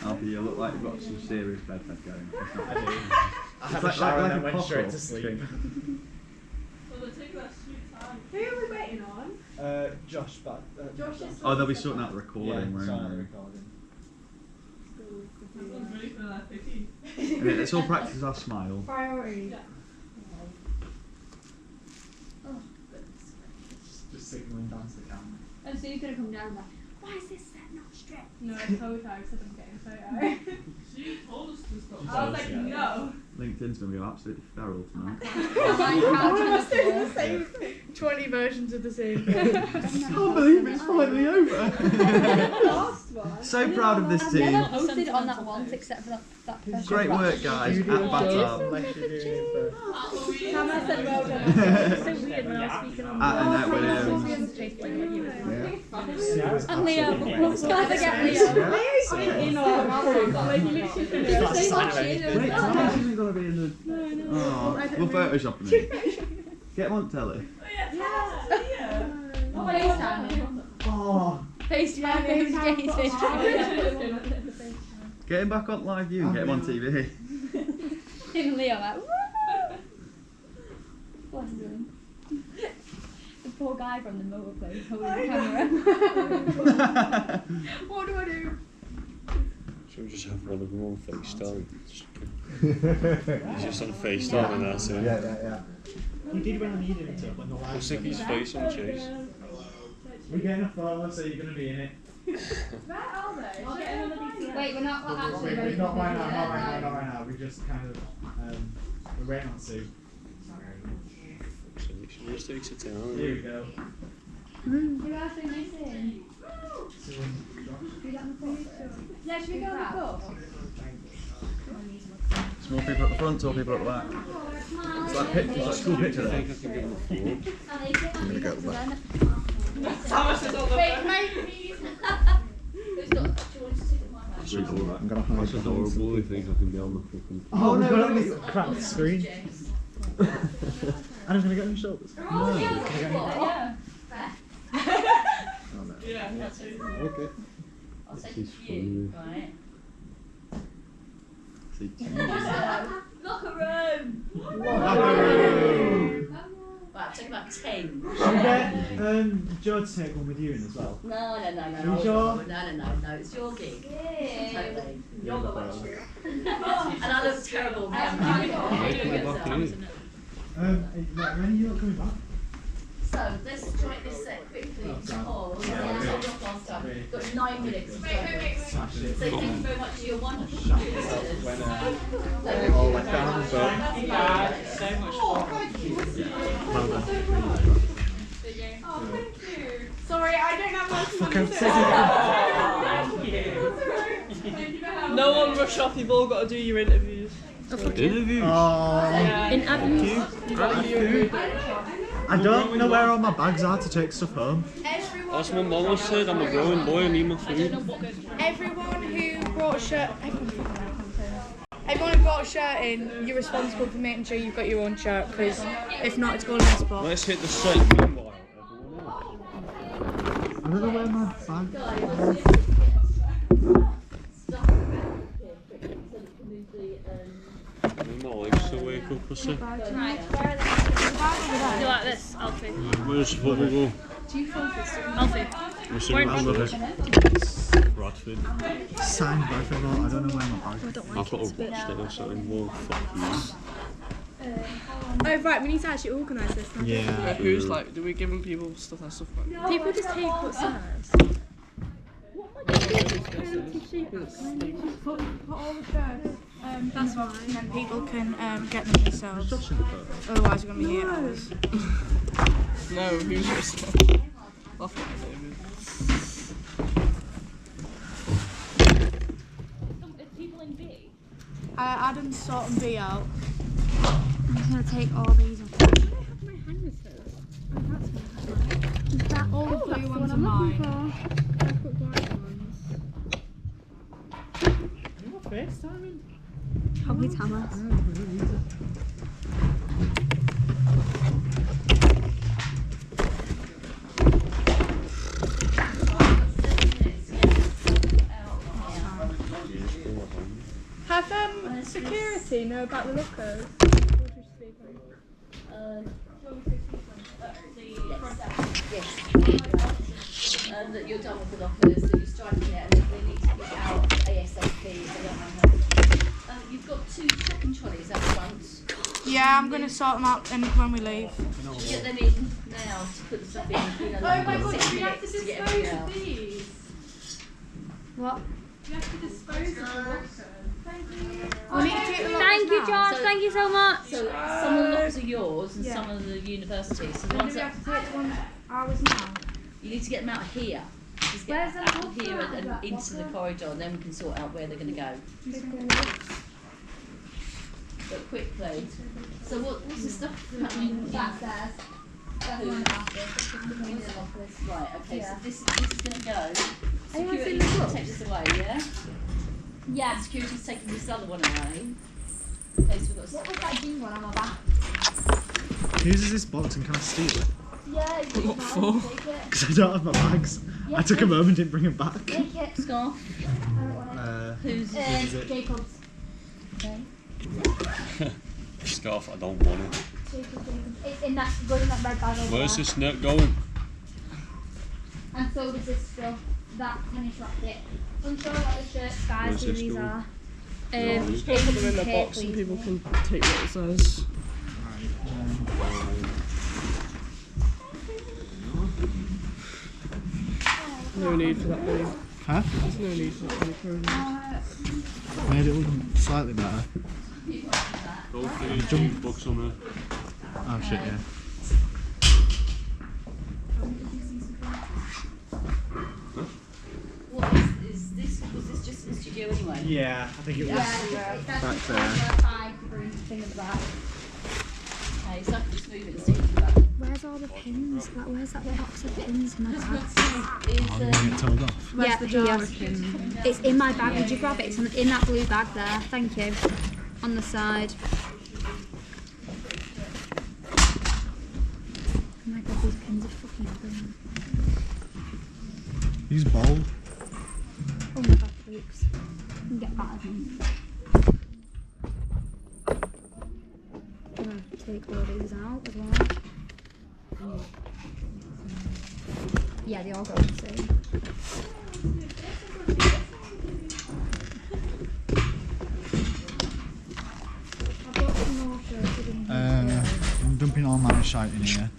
Alfie, you look like you've got some serious bedhead going. I do. I had a shower and then went straight to sleep. Who are we waiting on? Josh, but. Josh is. Oh, they'll be sorting out the recording, Yeah, won't sorting out the they? recording. And let's all practice our smile. Priority. Just signalling down to the camera. And so you're gonna come down like, why is this set not straight? No, I told her I said I'm getting a photo. She told us to stop. I was like, no. LinkedIn's going to go absolutely feral tonight. I was doing the same thing. 20 versions of the same. I can't believe it's finally over. So proud of this team. Never hosted on that once except for that first Great work, guys. At Batab. Hannah said well done. It's so weird when I was speaking on Annette Williams. And Leo. Can't forget Leo. We'll Photoshop him. Get him on telly. FaceTime. Get him back on live view and get him on TV. Even Leo like, woo! Bless him. The poor guy from the motor place holding the camera. What do I do? Should we just have one of them on FaceTime? He's just on FaceTime and that's it. Yeah. He did when I needed him to, when the live. I'll stick his face on Chase. We're getting a photo, so you're going to be in it. Wait, we're not actually ready. Not right now. We just kind of, we're waiting on Sue. She just takes it down. Here we go. You are so missing. Yeah, should we go on the court? It's more people at the front, more people at the back. It's like pictures, like school picture there. I'm going to go at the back. Thomas is on the I'm gonna hide. That's adorable. I think I can be on the fucking. Oh no! Crap the screen. Adam's gonna get on your shoulders. No. Yeah. Okay. I'll take it for you, right? Locker room. Right, I've taken about 10. Should we get Joe to take one with you in as well? No. Are you sure? No, it's your gig. Totally. You're the one. And I look terrible on camera. When are you not coming back? So, let's try this set quickly. Got 9 minutes. So, thank you very much for your wonderful visitors. All left down, so. So much fun. Sorry, I don't have much fun. No one rush off, you've all got to do your interviews. Interviews? In avenues. I don't know where all my bags are to take stuff home. That's what Mama said, I'm a growing boy, I need my food. Everyone who brought a shirt. Everyone who brought a shirt in, you're responsible for making sure you've got your own shirt, because if not, it's going in the spot. Let's hit the set meanwhile. I don't know where my bag is. My legs still wake up, pussy. Do you like this, Alfie? Where's the football go? Do you focus? Alfie. We'll see what happens. Bradford. Signed Bradford, I don't know where my bag is. I've got a watch there or something. Well, fuck Oh right, we need to actually organise this. Yeah. Who's like, do we give them people stuff and stuff like that? People just take what's nice. Put all the shirts. That's fine. And then people can get them themselves. Otherwise, we're going to be here hours. No, who's just laugh at David. People in B? Adam's sorting B out. I'm just going to take all these off. All the blue ones are mine. I've got black ones. You got FaceTiming? Probably Thomas. Have security know about the lookers? Yes. That you're done with the lockers, that you're striking it, and they need to get out ASAP. You've got 2 shopping trolleys up front. Yeah, I'm going to sort them out when we leave. Get them in now to put the stuff in. You know, Oh my god, 6 do we have to minutes to get dispose everything of out. these? What? We have to dispose of the lockers. Thank you. We need to take the lockers Thank you, George. Thank you so much. So some of the lots are yours and some of the universities. So the ones that ours now. you need to get them out of here. Just get them out of here and into the corridor, and then we can sort out where they're going to go. But quickly. So what's the stuff happening Backstairs. Right, okay, so this is going to go. Anyone Security seen the books? take this away, yeah? Yeah. Security's taking this other one away. Okay, so we've got What was that green one on my back? Whose is this box and can I steal it? Yeah. What for? Because I don't have my bags. Yeah, I took them home and didn't bring them back. Take it. Scarf. Whose is it? Jacob's. Okay. Scarf, I don't want it. It's in that, red bag over Where's there. this net going? And so does this stuff. That tennis racket. Unsure what the shirts, guys, Where's who this these going? are. Just put them in the box and people can take what it says. No need for that many. Huh? There's no need for that many programs. Made it look slightly better. Go for the jump books on there. Oh shit, yeah. What is this? Was this just in the studio anyway? Yeah, I think it was back there. Thing at the back. Okay, so I can just move it and see it back. Where's all the pins? Like, where's that box of pins in my bag? How did you get told off? Yeah, the jar of pins. It's in my bag. Would you grab it? It's in that blue bag there. Thank you. On the side. Oh my god, these pins are fucking brilliant. Use bowl. Oh my god, freaks. I can get battered in. I'm gonna take all these out as well. Yeah, they all go the same. I'm dumping all my shite in here.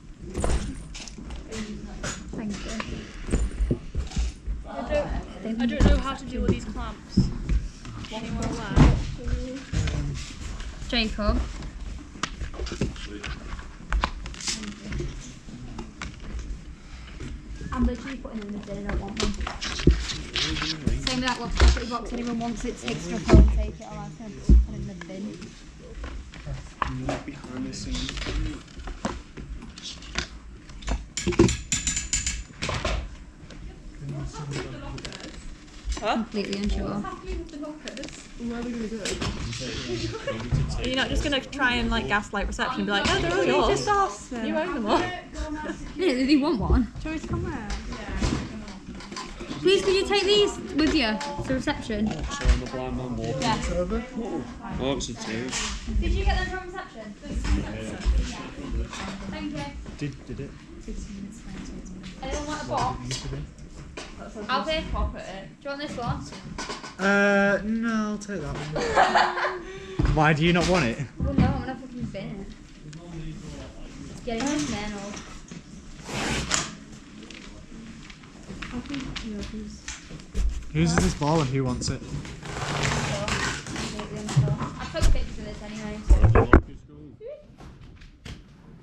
Thank you. I don't know how to deal with these clamps. Anyone aware? Jacob. I'm literally putting them in the bin, I don't want them. Same with that little coffee box, anyone wants it, take stuff home, take it, I'll have to put it in the bin. Behind the scenes. Huh? Completely unsure. Where are they going to go? Are you not just going to try and like gaslight reception and be like, no, they're all yours? Just ask them. You own them all. Yeah, do you want one? Joyce, come here. Please, could you take these with you to reception? So I'm a blind man walking Yeah. over. Oh, it's a two. Did you get them from reception? Thank you. Did it? Anyone want a box? I'll pay for it. Do you want this one? No, I'll take that one. Why do you not want it? Well, no, I'm gonna fucking bin it. Get it in the manual. Whose is this ball and who wants it? I took pictures of this anyway.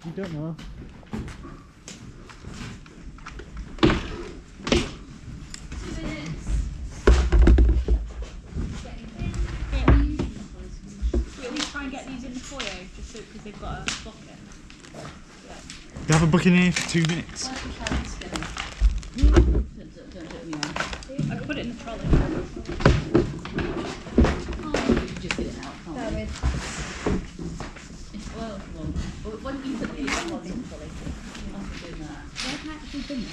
You don't know. Yeah, we try and get these in the foyer just so because they've got a bucket. They have a book in here for 2 minutes. I put it in the trolley. Just get it out, can't we? Well, why don't you put the other ones in the trolley? You must be doing that. Where can I actually bin it?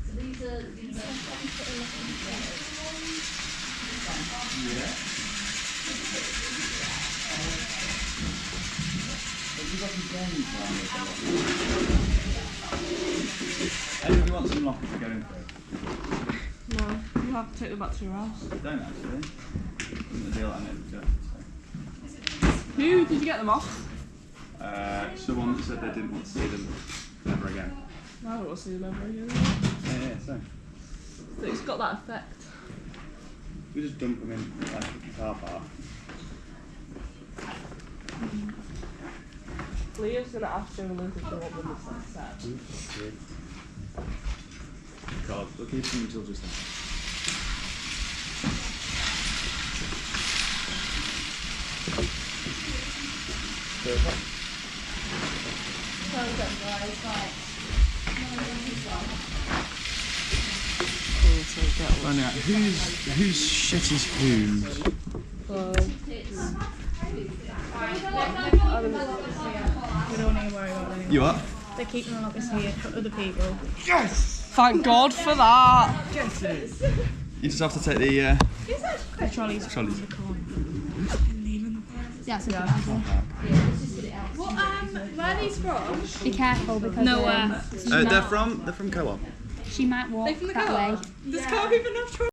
So these are Anybody want some lockers to go in through? No, you have to take them back to your house. Don't actually. The deal I never do. Who did you get them off? Someone said they didn't want to see them ever again. I don't want to see them ever again. Yeah, so. So it's got that effect. We just dump them in like the car park. Leah's gonna ask Joe and Luke if they want them to set. God, we'll keep them until just then. Find out whose shit is whose. We don't need to worry about it. You what? They're keeping them up as here for other people. Yes! Thank God for that. You just have to take the trolleys. Yeah, so What, where are these from? be careful because Nowhere. They're from Co-op. she might walk They from the that co-op? way. There's co-op even after